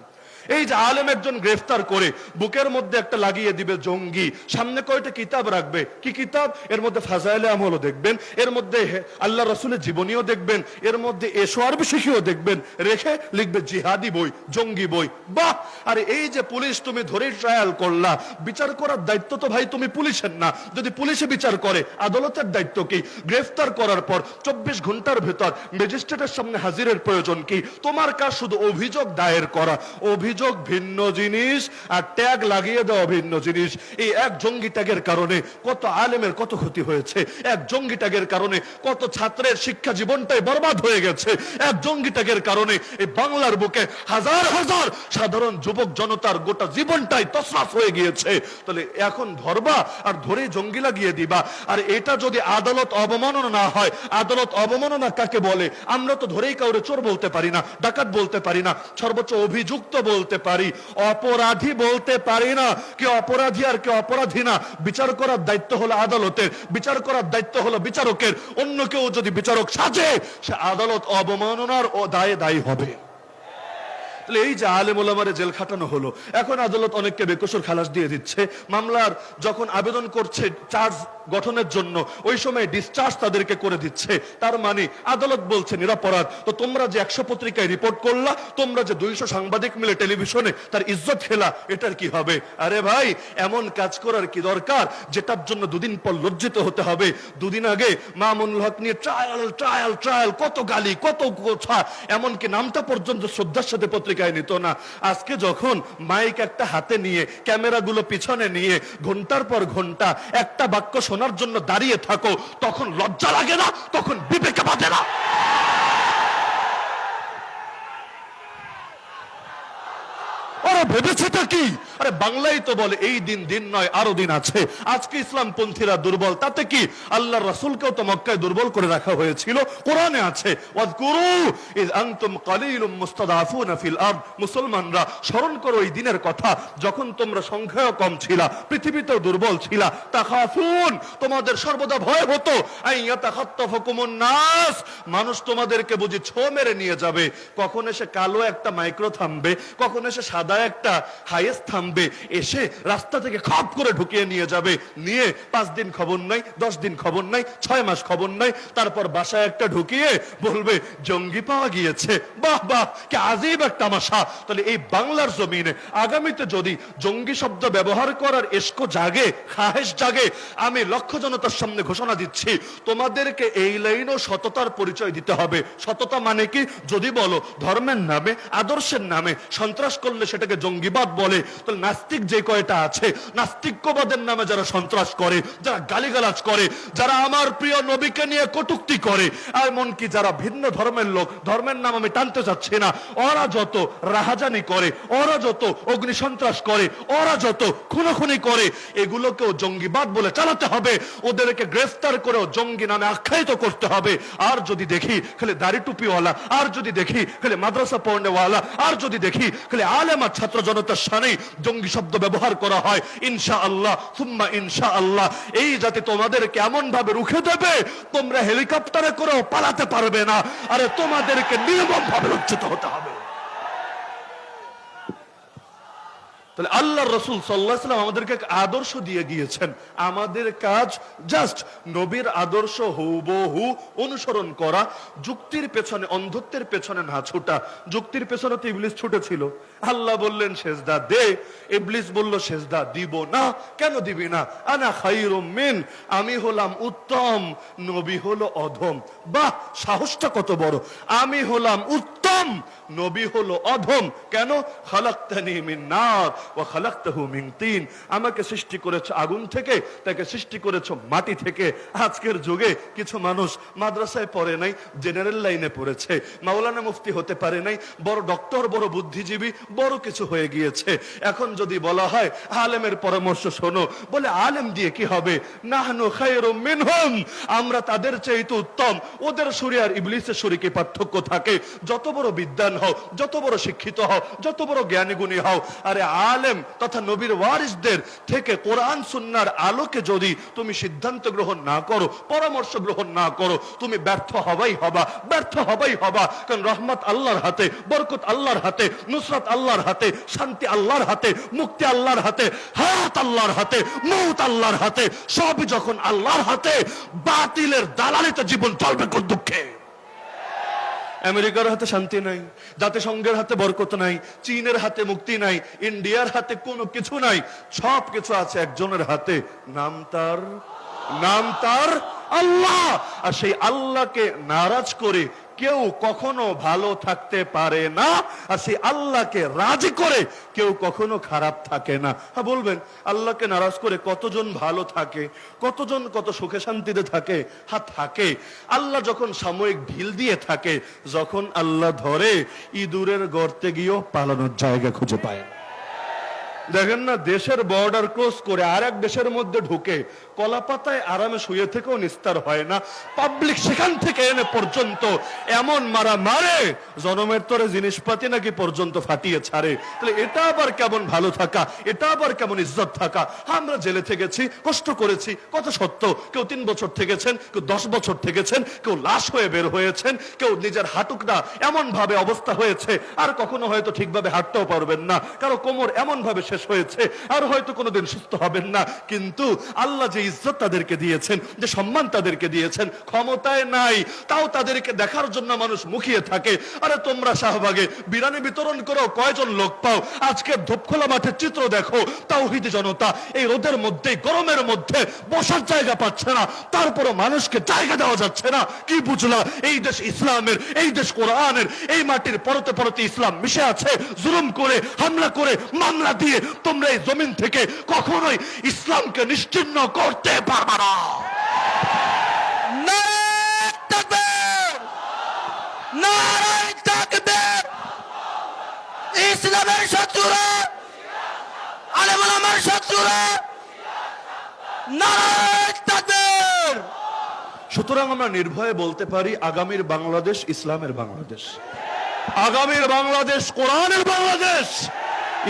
এই যে আলেম একজন গ্রেফতার করে বুকের মধ্যে একটা লাগিয়ে দিবে জঙ্গি, সামনে কয়টা কিতাব রাখবে, কি কিতাব? এর মধ্যে ফাজাইলে আমলও দেখবেন, এর মধ্যে আল্লাহ রাসূলের জীবনীও দেখবেন, এর মধ্যে এশো আরবি শিখিও দেখবেন, রেখে লিখবে জিহাদি বই, জঙ্গি বই। বাহ! আর এই যে পুলিশ তুমি ধরে ট্রায়াল করলা, বিচার করার দায়িত্ব তো ভাই তুমি পুলিশের না। যদি পুলিশে বিচার করে, আদালতের দায়িত্ব কি? গ্রেফতার করার পর 24 ঘন্টার ভেতর ম্যাজিস্ট্রেটের সামনে হাজিরের প্রয়োজন কি? তোমার কাজ শুধু অভিযোগ দায়ের করা। অভিযোগ ভিন্ন জিনিস আর ট্যাগ লাগিয়ে দেওয়া ভিন্ন জিনিস। এই এক জঙ্গি ট্যাগের কারণে কত আলেমের কত ক্ষতি হয়েছে, এক জঙ্গি ট্যাগের কারণে কত ছাত্রের শিক্ষা জীবনটাই বরবাদ হয়ে গেছে, এক জঙ্গি ট্যাগের কারণে এই বাংলার বুকে হাজার হাজার সাধারণ যুবক জনতার গোটা জীবনটাই তছনছ হয়ে গিয়েছে। তাহলে এখন ধরবা আর ধরে জঙ্গি লাগিয়ে দিবা। আর এটা যদি আদালত অবমাননা না হয়, আদালত অবমাননা কাকে বলে? আমরা তো ধরেই কাউরে চোর বলতে পারি না, ডাকাত বলতে পারি না, সর্বোচ্চ অভিযুক্ত বলতে পারি, অপরাধী বলতে পারি না। কে অপরাধী আর কে অপরাধী না বিচার করার দায়িত্ব হলো আদালতের, বিচার করার দায়িত্ব হলো বিচারকের। অন্য কেউ যদি বিচারক সাজে, সে আদালত অবমাননার ও দায়ে দায়ী হবে। তাহলে এই যে আলেম ওলামারে জেল খাটানো হলো, এখন আদালত অনেককে বেকসুর খালাস দিয়ে দিচ্ছে। মামলার যখন আবেদন করছে চার্জ গঠনের জন্য, ওই সময় ডিসচার্জ তাদেরকে করে দিচ্ছে। তার মানে আদালত বলছে নিরপরাধ। তো তোমরা যে 100 পত্রিকায় রিপোর্ট করলা, তোমরা যে 200 সাংবাদিক মিলে টেলিভিশনে তার ইজ্জত খেলা, এটার কি হবে? আরে ভাই, এমন কাজ করার কি দরকার যেটার জন্য দুদিন পর লজ্জিত হতে হবে? দুদিন আগে মামুনুল হক নিয়ে ট্রায়াল ট্রায়াল ট্রায়াল, কত গালি কত কথা, এমনকি নামটা পর্যন্ত শ্রদ্ধার সাথে পত্রিকায় নিত না। আজকে যখন মাইক একটা হাতে নিয়ে, ক্যামেরাগুলো পিছনে নিয়ে ঘন্টার পর ঘন্টা একটা বাক্য শোনার জন্য দাঁড়িয়ে থাকো, তখন লজ্জা লাগে না? তখন বিবেকে বাঁধে না? ওরা ভেবেছেটা কি? আরে বাংলাই তো বলে এই দিন দিন নয় আরো দিন আছে। আজকে ইসলামপন্থীরা দুর্বল, তাতে কি? আল্লাহর রাসূলকেও তো মক্কায় দুর্বল করে রাখা হয়েছিল, কোরআনে আছে ওয়াজকুরু ইয আনতুম কালিলুম মুস্তাদাফুনা ফিল আরদ। মুসলমানরা স্মরণ করো এই দিনের কথা যখন তোমরা সংখ্যায় কম ছিলা, পৃথিবীতেও দুর্বল ছিলা। তাখাফুন, তোমাদের সর্বদা ভয় হতো, আইয়াতাখাত্তাফুকুমুন নাস, মানুষ তোমাদেরকে বুঝি ছো মেরে নিয়ে যাবে। কখন এসে কালো একটা মাইক্রো থামবে, কখন এসে সাদা একটা হাইয়েস্ট থামবে, এসে রাস্তা থেকে খপ করে ঢুকিয়ে নিয়ে যাবে। নিয়ে 5 দিন খবর নাই, 10 দিন খবর নাই, 6 মাস খবর নাই, তারপর বাসায় একটা ঢুকিয়ে বলবে জঙ্গি পাওয়া গিয়েছে। বাহ বাহ, কি আজীব একটা তামাশা। তাহলে এই বাংলার জমিনে আগামীতে যদি জঙ্গি শব্দ ব্যবহার করার এসকো জাগে, খাহেশ জাগে, আমি লক্ষ জনতার সামনে ঘোষণা দিচ্ছি তোমাদেরকে এই লাইনও সততার পরিচয় দিতে হবে। সততা মানে কি? যদি বলো ধর্মের নামে আদর্শের নামে সন্ত্রাস করলে সেটাকে জঙ্গিবাদ বলে, তাহলে নাস্তিক যে কয়টা আছে, নাস্তিক্যবাদের নামে যারা সন্ত্রাস করে, যারা গালিগালাজ করে, যারা আমার প্রিয় নবীকে নিয়ে কটূক্তি করে, আর এমনকি যারা ভিন্ন ধর্মের লোক, ধর্মের নাম আমি টানতে চাচ্ছি না, ওরা যত রাহাজানি করে, ওরা যত অগ্নি সন্ত্রাস করে, ওরা যত খুনোখুনি করে, এগুলোকেও জঙ্গিবাদ বলে চালাতে হবে। ওদেরকে গ্রেফতার করেও জঙ্গি নামে আখ্যায়িত করতে হবে। আর যদি দেখি খালি দাড়ি টুপিওয়ালা, আর যদি দেখি খালি মাদ্রাসা পড়নেওয়ালা, আর যদি দেখি খালি আলেম আর ছাত্র জনতার সামনে জঙ্গি শব্দ ব্যবহার করা হয়, ইনশাআল্লাহ সুম্মা ইনশাআল্লাহ এই জাতি তোমাদেরকে এমন ভাবে রুখে দেবে তোমরা হেলিকপ্টারে করেও পালাতে পারবে না। আরে তোমাদেরকে নির্মম ভাবে লজ্জিত হতে হবে। তাহলে আল্লাহর রাসূল সাল্লাল্লাহু আলাইহি ওয়াসাল্লাম আমাদেরকে এক আদর্শ দিয়ে গিয়েছেন। আমাদের কাজ জাস্ট নবীর আদর্শ হুবহু অনুসরণ করা, যুক্তির পেছনে, অন্ধত্বের পেছনে না ছোটা। যুক্তির পেছনে তো ইবলিস ছুটেছিল। আল্লাহ বললেন সেজদা দে, ইবলিস বলল সেজদা দিব না। কেন দিবি না? আনা খায়রুম মিন, আমি হলাম উত্তম, নবী হলো অধম। বাহ, সাহসটা কত বড়! আমি হলাম উত্তম, নবী হলো অধম। কেন? খালাকতানি মিন নার ওয়া খালাকতাহু মিন তিন, আমাকে সৃষ্টি করেছো আগুন থেকে, তাকে সৃষ্টি করেছো মাটি থেকে। আজকের যুগে কিছু মানুষ মাদ্রাসায় পড়ে নাই, জেনারেল লাইনে পড়েছে, মাওলানা মুফতি হতে পারে নাই, বড় ডক্টর, বড় বুদ্ধিজীবী, বড় কিছু হয়ে গিয়েছে। এখন যদি বলা হয় আলেমের পরামর্শ শোনো, বলে আলেম দিয়ে কি হবে? নাহনু খায়রুম মিনহুম, আমরা তাদের চাইতে উত্তম। ওদের সুরে আর ইবলিসের সুরে কি পার্থক্য থাকে? যত বড় বিদ্বান হও, যত বড় শিক্ষিত হও, যত বড় জ্ঞানী গুণী হও, আরে আলেম তথা নবীর ওয়ারিসদের থেকে কোরআন সুন্নাহর আলোকে যদি তুমি সিদ্ধান্ত গ্রহণ না করো, পরামর্শ গ্রহণ না করো, তুমি ব্যর্থ হবাই হবা, ব্যর্থ হবাই হবা। কারণ রহমত আল্লাহর হাতে, বরকত আল্লাহর হাতে, নুসরাত আল্লাহর হাতে, শান্তি আল্লাহর হাতে, মুক্তি আল্লাহর হাতে, হায়াত আল্লাহর হাতে, মউত আল্লাহর হাতে। সবই যখন আল্লাহর হাতে, বাতিলের দালালিতে জীবন চলবে কোন দুঃখে? আমেরিকার হাতে শান্তি নাই, জাতিসংঘের হাতে বরকত নাই, চীনের হাতে মুক্তি নাই, ইন্ডিয়ার হাতে কোনো কিছু নাই। সব কিছু আছে একজনের হাতে, নাম তার আল্লাহ। আর সেই আল্লাহকে নারাজ করে কেউ কখনো ভালো থাকতে পারে না, আর সেই আল্লাহকে রাজি করে কেউ কখনো খারাপ থাকে না। হ্যাঁ, বলবেন আল্লাহকে নারাজ করে কতজন ভালো থাকে, কতজন কত সুখে শান্তিতে থাকে? হ্যাঁ থাকে। আল্লাহ যখন সাময়িক ঢিল দিয়ে থাকে, যখন আল্লাহ ধরে ইঁদুরের গর্তে গিয়েও পালানোর জায়গা খুঁজে পায়। দেখেন না, দেশের বর্ডার ক্রস করে আর এক দেশের মধ্যে ঢুকে কলাপাতায় আরামে শুয়ে থেকেও নিস্তার হয় না, পাবলিক সেখান থেকে এনে পর্যন্ত এমন মারা মারে, জনমের তরে জিনিসপাতি নাকি পর্যন্ত ফাটিয়ে ছাড়ে। তাহলে এটা আবার কেমন ভালো থাকা, এটা আবার কেমন ইজ্জত থাকা? আমরা জেলে থেকেছি, কষ্ট করেছি, কত সত্য। কেউ 3 বছর থেকেছেন, কেউ 10 বছর থেকেছেন, কেউ লাশ হয়ে বের হয়েছেন, কেউ নিজের হাঁটুকটা এমন ভাবে অবস্থা হয়েছে আর কখনো হয়তো ঠিকভাবে হাঁটতেও পারবেন না, কারো কোমর এমন ভাবে শেষ হয়েছে আর হয়তো কোনোদিন সুস্থ হবেন না। কিন্তু আল্লাহ যে ইজ্জত তাদেরকে দিয়েছেন, যে সম্মান তাদেরকে দিয়েছেন, ক্ষমতায় নাই তাও তাদেরকে দেখার জন্য মানুষ মুখিয়ে থাকে। আরে তোমরা শাহবাগে বিরানি বিতরণ করো, কয়জন লোক পাও? আজকে ধূপখোলা মাঠের চিত্র দেখো, তাওহীদি জনতা এই রোদের মধ্যে, গরমের মধ্যে বসার জায়গা পাচ্ছে না, তারপরও মানুষকে জায়গা দেওয়া যাচ্ছে না। কি বুঝলা? এই দেশ ইসলামের, এই দেশ কোরআনের, এই মাটির পরতে পরতে ইসলাম মিশে আছে। জুলুম করে, হামলা করে, মামলা দিয়ে তোমরা এই জমিন থেকে কখনোই ইসলামকে নিশ্চিহ্ন করতে পারবে না। নারায়ে তাকবীর, নারায়ে তাকবীর। ইসলামের শত্রুরা আলেম ওলামার শত্রুরা নারায়ে তাকবীর। সুতরাং আমরা নির্ভয়ে বলতে পারি আগামীর বাংলাদেশ ইসলামের বাংলাদেশ, আগামীর বাংলাদেশ কোরআনের বাংলাদেশ।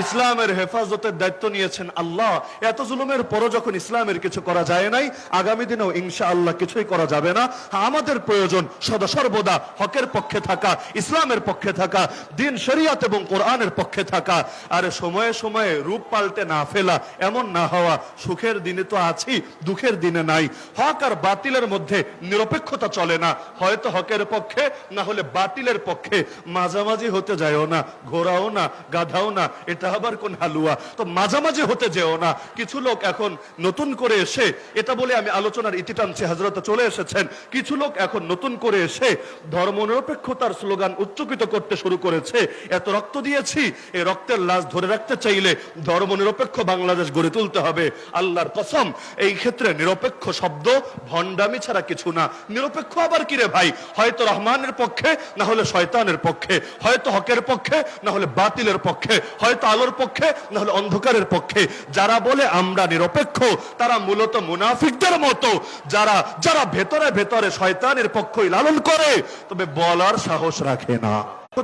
ইসলামের হেফাজতের দায়িত্ব নিয়েছেন আল্লাহ। এত জুলুমের পরও যখন ইসলামের কিছু করা যায় নাই, আগামী দিনেও ইনশাআল্লাহ কিছুই করা যাবে না। আমাদের প্রয়োজন সদা সর্বদা হকের পক্ষে থাকা, ইসলামের পক্ষে থাকা, দিন শরিয়ত এবং কোরআনের পক্ষে থাকা। আর সময়ে সময়ে রূপ পাল্টে না ফেলা, এমন না হওয়া। সুখের দিনে তো আছি, দুঃখের দিনে নাই। হক আর বাতিলের মধ্যে নিরপেক্ষতা চলে না, হয়তো হকের পক্ষে না হলে বাতিলের পক্ষে। মাঝামাঝি হতে যায়ও না, ঘোরাও না, গাধাও না, এটা আবার কোন হালুয়া। তো মাঝামাঝি হতে যেও না। কিছু লোক এখন নতুন করে এসে, এটা বলে আমি আলোচনার ইতি টানছি, হযরত চলে এসেছেন। কিছু লোক এখন নতুন করে এসে ধর্মনিরপেক্ষতার স্লোগান উচ্চকিত করতে শুরু করেছে। এত রক্ত দিয়েছি, এই রক্তের লাশ ধরে রাখতে চাইলে ধর্মনিরপেক্ষ বাংলাদেশ গড়ে তুলতে হবে। আল্লাহর কসম, এই ক্ষেত্রে নিরপেক্ষ শব্দ ভণ্ডামি ছাড়া কিছু না। নিরপেক্ষ আবার কি রে ভাই? হয়তো রহমানের পক্ষে, না হলে শয়তানের পক্ষে, হয়তো হকের পক্ষে, না হলে বাতিলের পক্ষে, হয়তো আলোর পক্ষে, না হলে অন্ধকারের পক্ষে। যারা বলে আমরা নিরপেক্ষ, তারা মূলত মুনাফিকদের মতো, যারা যারা ভেতরে ভেতরে শয়তানের পক্ষই লালন করে, তবে বলার সাহস রাখে না।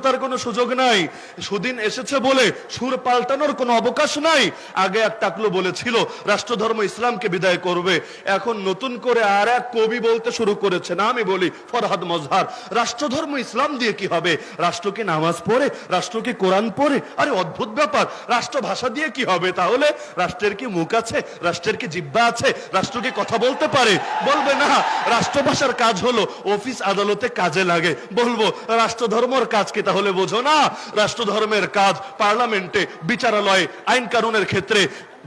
তার কোনো সুযোগ নাই। সুদিন এসেছে বলে সুর পাল্টানোর কোনো অবকাশ নাই। আগে এক টাকলো বলেছিল রাষ্ট্রধর্ম ইসলামকে বিদায় করবে, এখন নতুন করে আর এক কবি বলতে শুরু করেছে, না আমি বলি ফরহাদ মজহার, রাষ্ট্রধর্ম ইসলাম দিয়ে কি হবে? রাষ্ট্র কি নামাজ পড়ে? রাষ্ট্র কি কোরআন পড়ে? আরে অদ্ভুত ব্যাপার। রাষ্ট্র ভাষা দিয়ে কি হবে তাহলে? রাষ্ট্রের কি মুখ আছে? রাষ্ট্রের কি জিহ্বা আছে? রাষ্ট্র কি কথা বলতে পারে? বলবে না। রাষ্ট্রভাষার কাজ হলো অফিস আদালতে কাজে লাগে। বলবো রাষ্ট্রধর্মর কাজ কি তাহলে বোঝো না? রাষ্ট্রধর্মের কাজ পার্লামেন্টে, বিচারালয়ে, আইন কানুনের ক্ষেত্রে,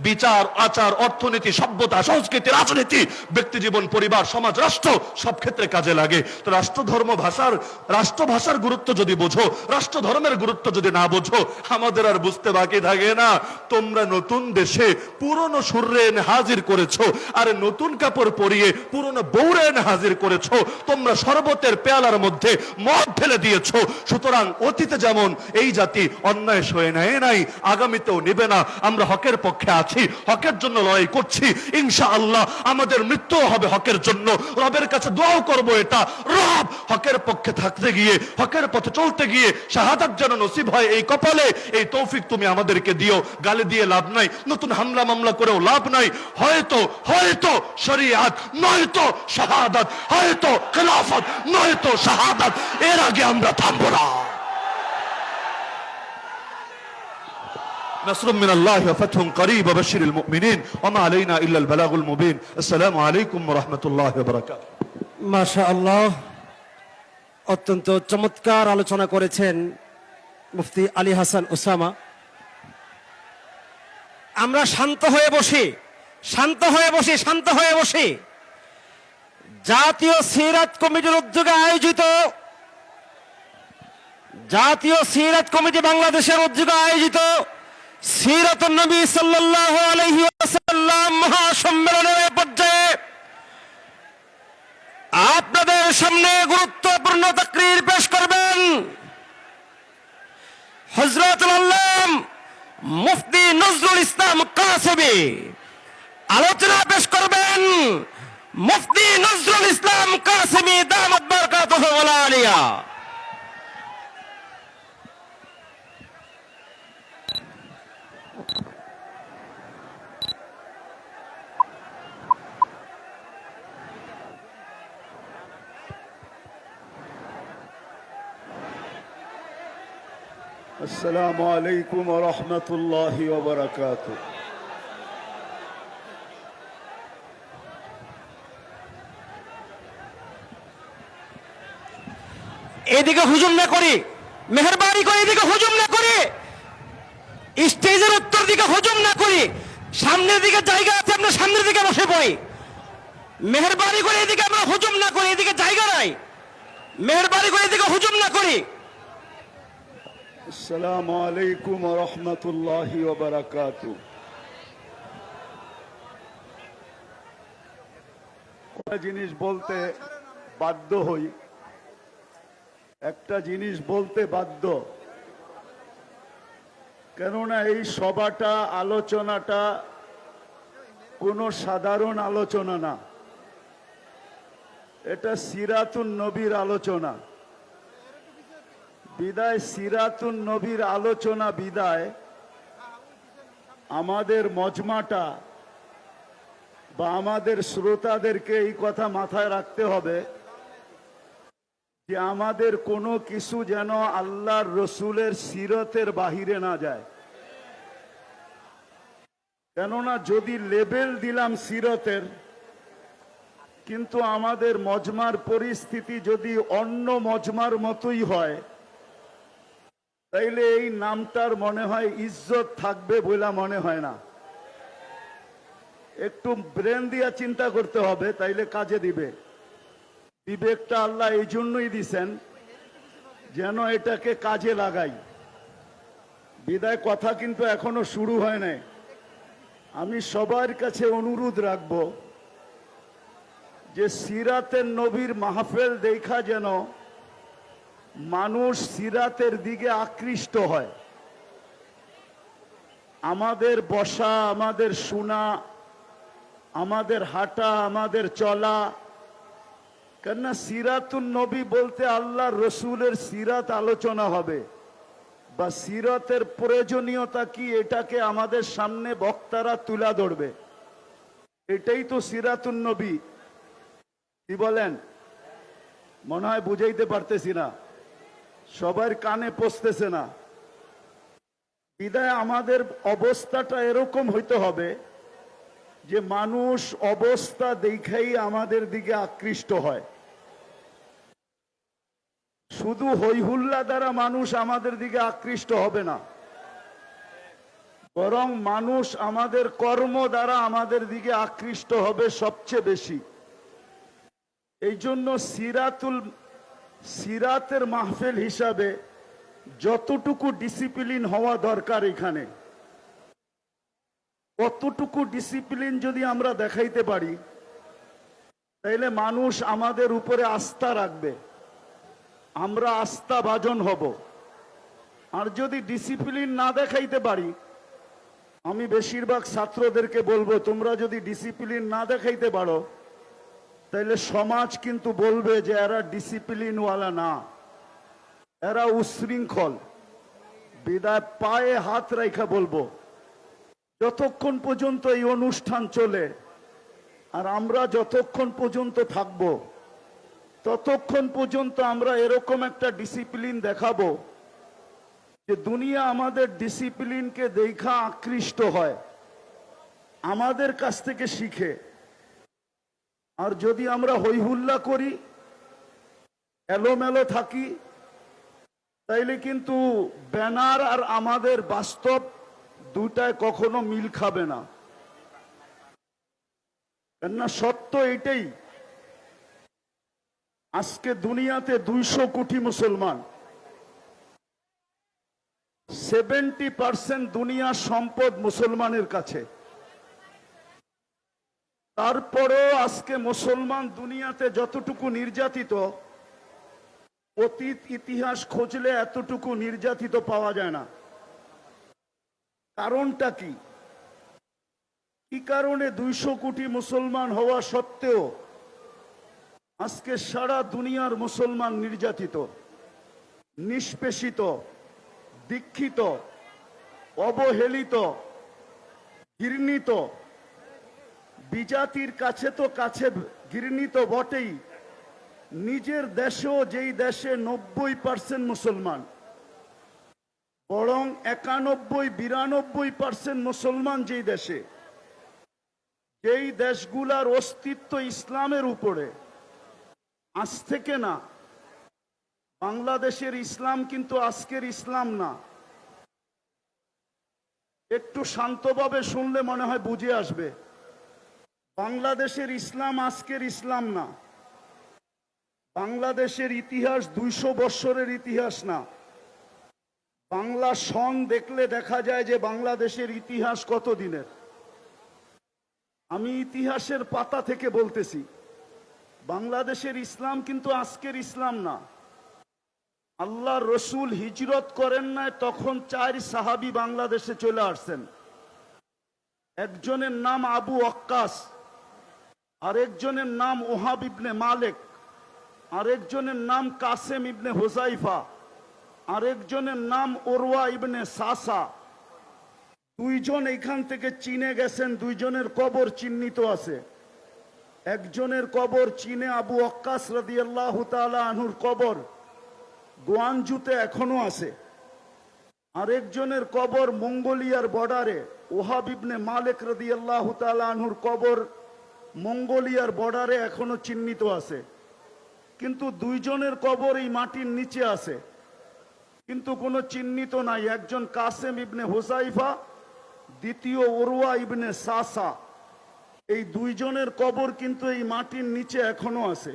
বিচার, আচার, অর্থনীতি, সভ্যতা, সংস্কৃতি, রাজনীতি, ব্যক্তি জীবন, পরিবার, সমাজ, রাষ্ট্র, সব ক্ষেত্রে কাজে লাগে। তো রাষ্ট্রভাষার গুরুত্ব যদি বোঝো, রাষ্ট্র ধর্মের গুরুত্ব যদি না বোঝো, আমাদের আর বুঝতে বাকি থাকে না। তোমরা নতুন দেশে পুরনো সুররে এনে হাজির করেছো, আর নতুন কাপড় পরিয়ে পুরনো বউরে এনে হাজির করেছো। তোমরা শরবতের পেয়ালার মধ্যে মদ ঢেলে দিয়েছো। সুতরাং অতীতে যেমন এই জাতি অন্যায় সয়ে নেয় নাই, আগামীতেও নেবে না। আমরা হকের পক্ষে আছি, হকের জন্য লড়াই করছি। ইনশাআল্লাহ আমাদের মৃত্যু হবে হকের জন্য। রবের কাছে দোয়াও করব এটা, রব হকের পক্ষে থাকতে গিয়ে, হকের পথে চলতে গিয়ে শাহাদাত যেন নসিব হয় এই কপালে। এই তৌফিক তুমি আমাদেরকে দিও। গালি দিয়ে লাভ নাই, নতুন হামলা মামলা করেও লাভ নাই। হয়তো হয়তো শরিয়াত, নয়তো শাহাদাত, হয়তো খেলাফত, নয়তো শাহাদাত। এর আগে আমরা থামবো না। نصر من الله وفتح قريب وبشر المؤمنين وما علينا إلا البلاغ المبين السلام عليكم ورحمة الله وبركاته মাশাআল্লাহ, অত্যন্ত চমৎকার আলোচনা করেছেন মুফতি আলী হাসান ওসামা। আমরা শান্ত হয়ে বসে জাতীয় সিরাত কমিটির উদ্যোগে আয়োজিত, জাতীয় সিরাত কমিটি বাংলাদেশের উদ্যোগে আয়োজিত সিরাতুন নবী সাল্লাল্লাহু আলাইহি ওয়াসাল্লাম মহাসম্মেলনের পর্যায়ে আপনাদের সামনে গুরুত্বপূর্ণ তাকরীর পেশ করবেন হযরতুল আল্লাম মুফতি নজরুল ইসলাম কাসেমী। আলোচনা পেশ করবেন মুফতি নজরুল ইসলাম কাসেমী দামাত বারাকাতুহু ওয়া আলিয়া। السلام عليكم ورحمة الله وبركاته এদিকে হুজুম না করে, মেহেরবানি করে এদিকে হুজুম না করে, স্টেজের উত্তর দিকে হুজুম না করে, সামনের দিকে জায়গা আছে, আমরা সামনের দিকে বসে পড়ি। মেহেরবানি করে এদিকে আমরা হুজুম না করি, এদিকে জায়গা নাই। মেহেরবানি করে এদিকে হুজুম না করি। السلام عليكم ورحمة الله وبركاته একটা জিনিস বলতে বাধ্য হই, একটা জিনিস বলতে বাধ্য। কেননা এই সভাটা আলোচনাটা কোনো সাধারণ আলোচনা না, এটা সিরাতুন নবীর আলোচনা। বিদায় সিরাতুন নবীর আলোচনা বিদায় আমাদের মজমাটা বা আমাদের শ্রোতাদেরকে এই কথা মাথায় রাখতে হবে যে আমাদের কোনো কিছু যেন আল্লাহর রসুলের সিরতের বাহিরে না যায়। কেননা যদি লেবেল দিলাম সিরতের, কিন্তু আমাদের মজমার পরিস্থিতি যদি অন্য মজমার মতোই হয়, তাইলে এই নামটার মনে হয় ইজ্জত থাকবে বলে মনে হয় না। একটু ব্রেন দিয়া চিন্তা করতে হবে, তাইলে কাজে দিবে। বিবেকটা আল্লাহ এই জন্যই দিছেন যেন এটাকে কাজে লাগাই। বিদায় কথা কিন্তু এখনো শুরু হয় নাই। আমি সবার কাছে অনুরোধ রাখব যে সিরাতের নবীর মাহফিল দেখা যেন মানুষ সিরাতের দিকে আকৃষ্ট হয়। আমাদের বসা, আমাদের শোনা, আমাদের হাঁটা, আমাদের চলা, কেননা সিরাতুন নবী বলতে আল্লাহর রসুলের সিরাত আলোচনা হবে বা সিরাতের প্রয়োজনীয়তা কি এটাকে আমাদের সামনে বক্তারা তুলা ধরবে। এটাই তো সিরাতুন নবী। কি বলেন? মনে হয় বুঝাইতে পারতেছি না, সবার কানে পৌঁছতেছে না। বিদায় আমাদের অবস্থাটা এরকম হইতে হবে যে মানুষ অবস্থা দেখেই আমাদের দিকে আকৃষ্ট হয়। শুধু হইহুল্লা দ্বারা মানুষ আমাদের দিকে আকৃষ্ট হবে না, বরং মানুষ আমাদের কর্ম দ্বারা আমাদের দিকে আকৃষ্ট হবে সবচেয়ে বেশি। এই জন্য সিরাতের মাহফিল হিসাবে যতটুকু ডিসিপ্লিন হওয়া দরকার এখানে, কতটুকু ডিসিপ্লিন যদি আমরা দেখাইতে পারি, তাইলে মানুষ আমাদের উপরে আস্থা রাখবে, আমরা আস্থাভাজন হব। আর যদি ডিসিপ্লিন না দেখাইতে পারি, আমি বেশিরভাগ ছাত্রদেরকে বলবো, তোমরা যদি ডিসিপ্লিন না দেখাইতে পারো, তাইলে সমাজ কিন্তু বলবে যে এরা ডিসিপ্লিনওয়ালা না, এরা উশৃঙ্খল। বিদায় পায়ে হাত রাখা বলবো, যতক্ষণ পর্যন্ত এই অনুষ্ঠান চলে আর আমরা যতক্ষণ পর্যন্ত থাকব, ততক্ষণ পর্যন্ত আমরা এরকম একটা ডিসিপ্লিন দেখাবো যে দুনিয়া আমাদের ডিসিপ্লিনকে দেখা আকৃষ্ট হয়, আমাদের কাছ থেকে শিখে। আর যদি আমরা হইহুল্লা করি, এলোমেলো থাকি, তাইলে কিন্তু ব্যানার আর আমাদের বাস্তব দুটায় কখনো মিল খাবে না। কেননা সত্য এটাই, আজকে দুনিয়াতে 200 কোটি মুসলমান, 70% দুনিয়ার সম্পদ মুসলমানের কাছে। তারপরেও আজকে মুসলমান দুনিয়াতে যতটুকু নির্যাতিত, অতীত ইতিহাস খুঁজলে এতটুকু নির্যাতিত পাওয়া যায় না। কারণটা কি? কি কারণে 200 কোটি মুসলমান হওয়া সত্ত্বেও আজকে সারা দুনিয়ার মুসলমান নির্যাতিত, নিষ্পেষিত, দীক্ষিত, অবহেলিত, ঘৃণিত? বিজাতির কাছে তো কাছে ঘৃণিত বটেই, নিজের দেশেও যেই দেশে 90% মুসলমান, বরং 91-92% মুসলমান যেই দেশে, যেই দেশগুলার অস্তিত্ব ইসলামের উপরে, আজ থেকে না। বাংলাদেশের ইসলাম কিন্তু আজকের ইসলাম না। একটু শান্তভাবে শুনলে মনে হয় বুঝে আসবে। বাংলাদেশের ইসলাম আজকের ইসলাম না। বাংলাদেশের ইতিহাস 200 বৎসরের ইতিহাস না। বাংলা সন দেখলে দেখা যায় যে বাংলাদেশের ইতিহাস কত দিনের। আমি ইতিহাসের পাতা থেকে বলতেছি, বাংলাদেশের ইসলাম কিন্তু আজকের ইসলাম না। আল্লাহ রসুল হিজরত করেন নাই, তখন 4 সাহাবী বাংলাদেশে চলে আসছেন। একজনের নাম আবু ওয়াক্কাস, আরেকজনের নাম ওহাব ইবনে মালিক, আরেকজনের নাম কাসেম ইবনে হুজাইফা, আরেকজনের নাম ওরওয়া ইবনে সাসা। 2 জন এখান থেকে চীনে গেছেন, 2 জনের কবর চিহ্নিত আছে। একজনের কবর চীনে, আবু ওয়াক্কাস রাদিয়াল্লাহু তাআলা আনহুর কবর গোয়ানজুতে এখনো আছে। আরেকজনের কবর মঙ্গোলিয়ার বর্ডারে, ওহাব ইবনে মালিক রাদিয়াল্লাহু তাআলা আনহুর কবর মঙ্গোলিয়ার বর্ডারে এখনো চিহ্নিত আছে। কিন্তু 2 জনের কবর এই মাটির নিচে আছে, কিন্তু কোনো চিহ্নিত নাই। একজন কাসেম ইবনে হুজাইফা, দ্বিতীয় ওরওয়া ইবনে সাসা। এই 2 জনের কবর কিন্তু এই মাটির নিচে এখনো আছে।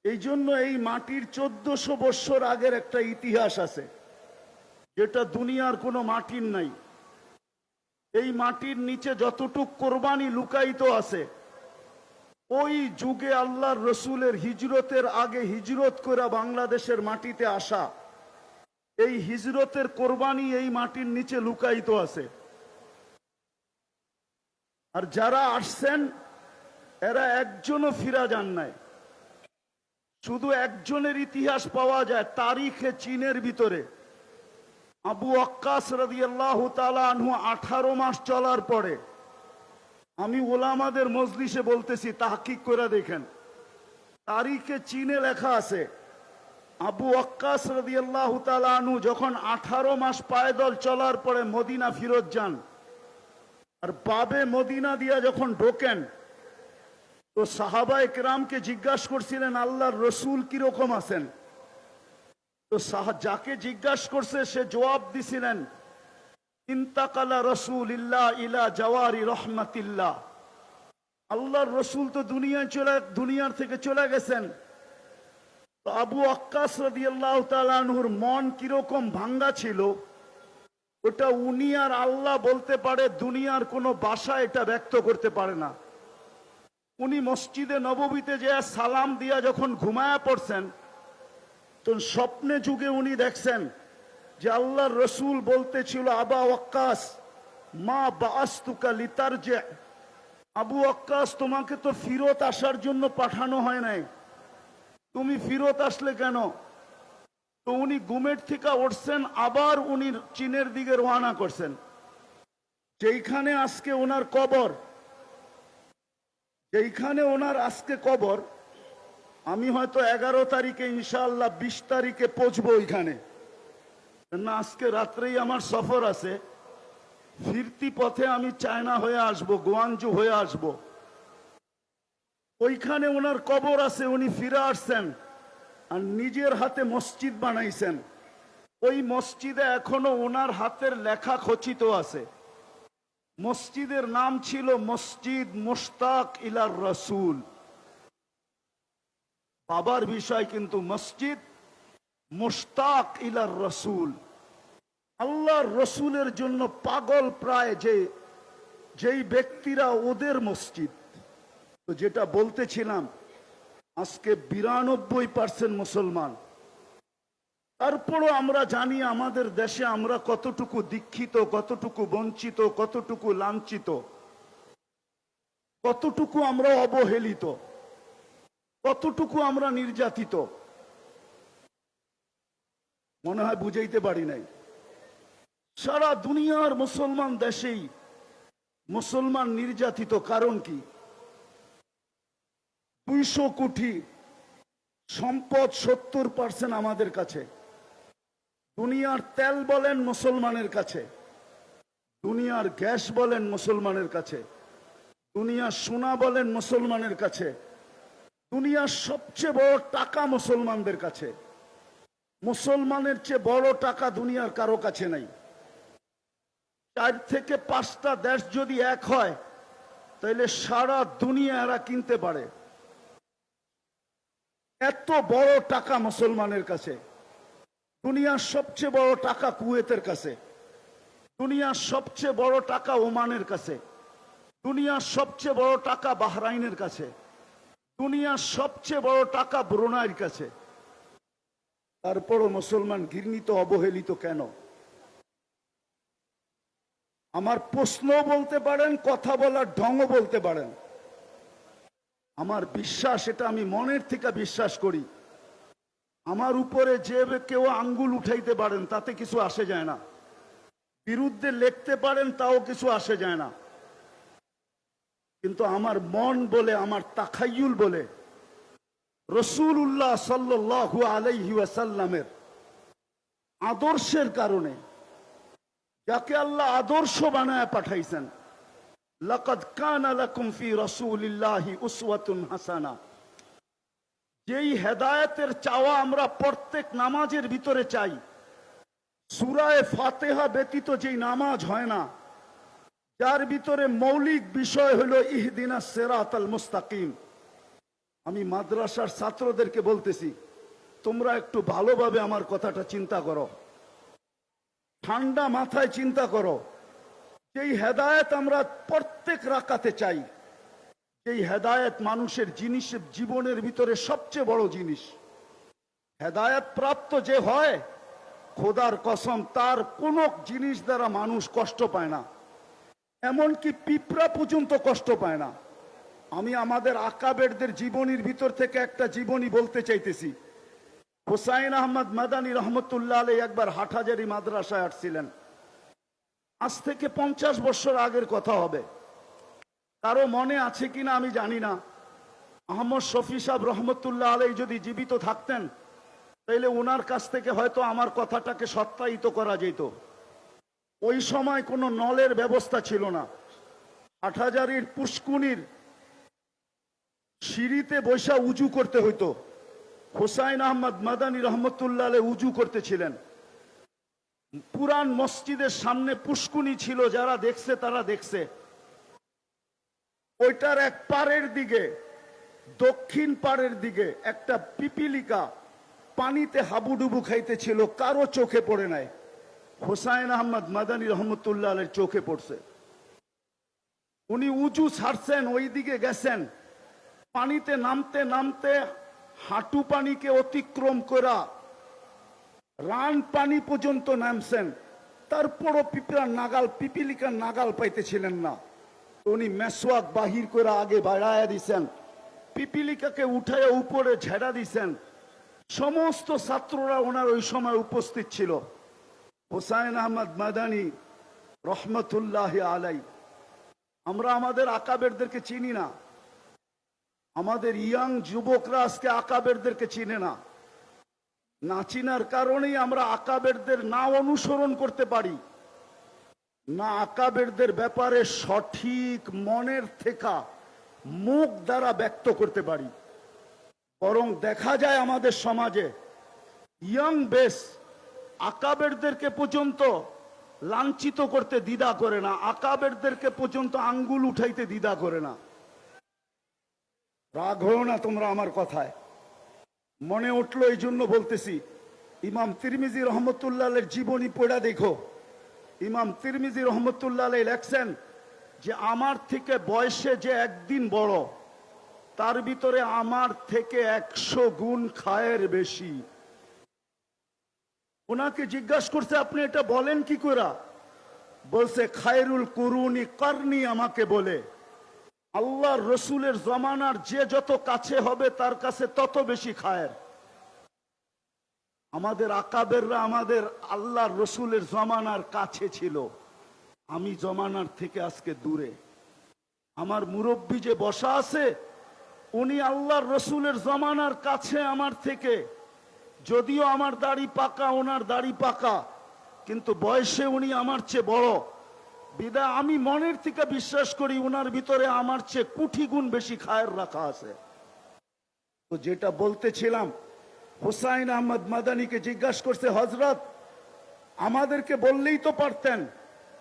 এই জন্য এই মাটির 1400 বছর আগের একটা ইতিহাস আছে, যেটা দুনিয়ার কোনো মাটির নাই। এই মাটির নিচে যতটুক কোরবানি লুকায়িত আছে, ওই যুগে আল্লাহর রসুলের হিজরতের আগে হিজরত করে বাংলাদেশের মাটিতে আসা এই হিজরতের কোরবানি এই মাটির নিচে লুকায়িত আছে। আর যারা আসছেন এরা একজনও ফিরা যান নাই। শুধু একজনের ইতিহাস পাওয়া যায় তারিখে চীনের ভিতরে। আবু ওয়াক্কাস রাদিয়াল্লাহু তাআলা আনহু 18 মাস চলার পরে, আমি ওলামাদের মজলিসে বলতেছি, তাহকিক করে দেখেন, তারিখে চীনে লেখা আছে আবু ওয়াক্কাস রাদিয়াল্লাহু তাআলা আনহু যখন 18 মাস পায়দল চলার পরে মদিনা ফিরত যান, আর বাবে মদিনা দিয়া যখন ঢোকেন, তো সাহাবায়ে কেরামকে জিজ্ঞাসা করছিলেন আল্লাহর রসুল কিরকম আছেন। তো যাকে জিজ্ঞাসা করছে সে জবাব দিছিলেন, ইন্তাকালা রাসূলুল্লাহ ইলা জাওয়ারি রহমাতিল্লাহ। আল্লাহর রসুল তো দুনিয়ার থেকে চলে গেছেন। তো আবু ওয়াক্কাস রাদিয়াল্লাহু তাআলা আনহুর মন কিরকম ভাঙ্গা ছিল, ওটা উনি আর আল্লাহ বলতে পারে, দুনিয়ার কোনো ভাষা এটা ব্যক্ত করতে পারে না। উনি মসজিদে নববীতে যে সালাম দিয়া যখন ঘুমায়া পড়ছেন, তো স্বপ্নে যুগে উনি দেখছেন যে আল্লাহর রসুল বলতেছিল, আবা ওয়াক্কাস মা বাআসতুকা লিতারজি, আবু ওয়াক্কাস তোমাকে তো ফিরত আসার জন্য পাঠানো হয় নাই, তুমি ফিরত আসলে কেন? তো উনি ঘুমের থেকে উঠছেন, আবার উনি চীনের দিকে রওনা করছেন, যেইখানে আজকে ওনার কবর, যেইখানে ওনার আজকে কবর। আমি হয়তো 11 তারিখে ইনশাআল্লাহ 20 তারিখে পৌঁছবো ওইখানে, না আজকে রাত্রেই আমার সফর আছে। ফিরতি পথে আমি চায়না হয়ে আসব, গোয়ানজু হয়ে আসব। ওইখানে ওনার কবর আছে, উনি ফিরে আসছেন আর নিজের হাতে মসজিদ বানাইছেন। ওই মসজিদে এখনো ওনার হাতের লেখা খচিত আছে। মসজিদের নাম ছিল মসজিদ মুশতাক ইলার রসুল। বাবার বিষয় কিন্তু মসজিদ মুশতাক ইলার রসুল। আল্লাহর রসুলের জন্য পাগল প্রায় যেই ব্যক্তিরা, ওদের মসজিদ। তো যেটা বলতেছিলাম, আজকে 92% মুসলমান। তারপরও আমরা জানি আমাদের দেশে আমরা কতটুকু দীক্ষিত, কতটুকু বঞ্চিত, কতটুকু লাঞ্ছিত, কতটুকু আমরা অবহেলিত, কতটুকু আমরা নির্যাতিত। মনে হয় বুঝাইতে পারি নাই। সারা দুনিয়ার মুসলমান দেশেই মুসলমান নির্যাতিত। কারণ কি? 200 কোটি সম্পদ, 70% আমাদের কাছে। দুনিয়ার তেল বলেন মুসলমানের কাছে, দুনিয়ার গ্যাস বলেন মুসলমানের কাছে, দুনিয়ার সোনা বলেন মুসলমানের কাছে, দুনিয়ার সবচেয়ে বড় টাকা মুসলমানদের কাছে। মুসলমানের চেয়ে বড় টাকা দুনিয়ার কারো কাছে নাই। 4 থেকে 5টা দেশ যদি এক হয়, তাহলে সারা দুনিয়া এরা কিনতে পারে। এত বড় টাকা মুসলমানের কাছে। দুনিয়ার সবচেয়ে বড় টাকা কুয়েতের কাছে, দুনিয়ার সবচেয়ে বড় টাকা ওমানের কাছে, দুনিয়ার সবচেয়ে বড় টাকা বাহরাইনের কাছে, দুনিয়ার সবচেয়ে বড় টাকা ব্রুনাইয়ের কাছে। তারপরও মুসলমান ঘৃণিত অবহেলিত কেন? আমার প্রশ্ন বলতে পারেন, কথা বলার ঢংও বলতে পারেন। আমার বিশ্বাস, এটা আমি মনের থেকে বিশ্বাস করি, আমার উপরে যে কেউ আঙ্গুল উঠাইতে পারেন তাতে কিছু আসে যায় না, বিরুদ্ধে লিখতে পারেন তাও কিছু আসে যায় না, কিন্তু আমার মন বলে, আমার তাখাইয়ুল বলে রাসূলুল্লাহ সাল্লাল্লাহু আলাইহি ওয়াসাল্লামের আদর্শের কারণে, যাকে আল্লাহ আদর্শ বানায় পাঠাইছেন, লাকাদ কানা লাকুম ফি রাসূলিল্লাহি উসওয়াতুন হাসানা, যেই হেদায়েতের চাওয়া আমরা প্রত্যেক নামাজের ভিতরে চাই, সূরায়ে ফাতিহা ব্যতীত যেই নামাজ হয় না, যার ভিতরে মৌলিক বিষয় হলো ইহদিনাস সিরাতাল মুস্তাকিম। আমি মাদ্রাসার ছাত্রদেরকে বলতেছি, তোমরা একটু ভালোভাবে আমার কথাটা চিন্তা করো, ঠান্ডা মাথায় চিন্তা করো। যেই হেদায়েত আমরা প্রত্যেক রাকাতে চাই, যেই হেদায়েত মানুষের জীবনের ভিতরে সবচেয়ে বড় জিনিস, হেদায়েত প্রাপ্ত যে হয়, খোদার কসম তার কোন জিনিস দ্বারা মানুষ কষ্ট পায় না, এমনকি পিঁপড়া পর্যন্ত কষ্ট পায় না। আমি আমাদের আকাবেরদের জীবনীর ভিতর থেকে একটা জীবনী বলতে চাইতেছি। হুসাইন আহমদ মাদানী রহমতুল্লাহ আলাইহি একবার হাটহাজারী মাদ্রাসায় আসছিলেন, আজ থেকে 50 বছর আগের কথা হবে, কারো মনে আছে কিনা আমি জানি না। আহমদ শফি সাহেব রহমতুল্লাহ আলাইহি যদি জীবিত থাকতেন, তাইলে ওনার কাছ থেকে হয়তো আমার কথাটাকে সত্যায়িত করা যেত। ওই সময় কোনো নলের ব্যবস্থা ছিল না, হাটহাজারীর পুষ্কুনির সিঁড়িতে বৈশা উজু করতে হইতো। হুসাইন আহমদ মাদানী রহমতুল্লাহ আলাইহি উজু করতেছিলেন, পুরান মসজিদের সামনে পুষ্কুনি ছিল, যারা দেখছে তারা দেখছে। ওইটার এক পারের দিকে, দক্ষিণ পারের দিকে একটা পিপিলিকা পানিতে হাবুডুবু খাইতেছিল, কারো চোখে পড়ে নাই। হুসাইন আহমদ মাদানী রহমতুল্লাহ আলাইহির চোখে পড়ছে। উনি উজু ছাড়ছেন, ওই দিকে গেছেন, পানিতে নামতে নামতে হাঁটু পানিকে অতিক্রম করা রান পানি পর্যন্ত নামছেন, তারপরও পিপিলিকার নাগাল পাইতেছিলেন না। উনি মেসওয়াক বাহির করে আগে বাড়াইয়া দিছেন, পিপিলিকাকে উঠাইয়া উপরে ঝেড়া দিছেন। সমস্ত ছাত্ররা ওনার ওই সময় উপস্থিত ছিল। হুসাইন আহমদ মাদানী রহমতুল্লাহ আলাইহি, আমরা আমাদের আকাবেরদেরকে চিনি না, আমাদের ইয়াং যুবকরা আজকে আকাবেরদেরকে চিনে না। না চিনার কারণেই আমরা আকাবেরদের না অনুসরণ করতে পারি, না আকাবেরদের ব্যাপারে সঠিক মনের থেকে মুখ দ্বারা ব্যক্ত করতে পারি। বরং দেখা যায় আমাদের সমাজে ইয়াং বেস আকাবেরদেরকে পর্যন্ত লাঞ্ছিত করতে দ্বিধা করে না, আকাবেরদেরকে পর্যন্ত আঙ্গুল উঠাইতে দ্বিধা করে না। রাগ হও না তোমরা আমার কথায়, মনে উঠলো এই জন্য বলতেছি। ইমাম তিরমিজি রহমতুল্লাহ আলাইহির জীবনী পড়া দেখো। ইমাম তিরমিজি রহমতুল্লাহ আলাইহি লেখছেন যে আমার থেকে বয়সে যে একদিন বড়, তার ভিতরে আমার থেকে 100 গুণ খায়ের বেশি। ওনাকে জিজ্ঞাসা করছে, আপনি এটা বলেন কি করে? বলছে, খায়রুল কুরুনি কারনি আমাকে বলে, আল্লাহর রসুলের জমানার যে যত কাছে হবে তার কাছে তত বেশি খায়ের। আমাদের আকাবেররা আমাদের আল্লাহর রসুলের জমানার কাছে ছিল, আমি জমানার থেকে আজকে দূরে। আমার মুরব্বী যে বসা আছে, উনি আল্লাহর রসুলের জমানার কাছে আমার থেকে, যদিও আমার দাড়ি পাকা, ওনার দাড়ি পাকা, কিন্তু বয়সে উনি আমার চেয়ে বড়। বিদায় আমি মনের থেকে বিশ্বাস করি ওনার ভিতরে আমার চেয়ে কোটি গুণ বেশি খায়ের রাখা আছে। তো যেটা বলতেছিলাম, হুসাইন আহমদ মাদানীকে জিজ্ঞাসা করছে, হযরত আমাদেরকে বললেই তো পারতেন।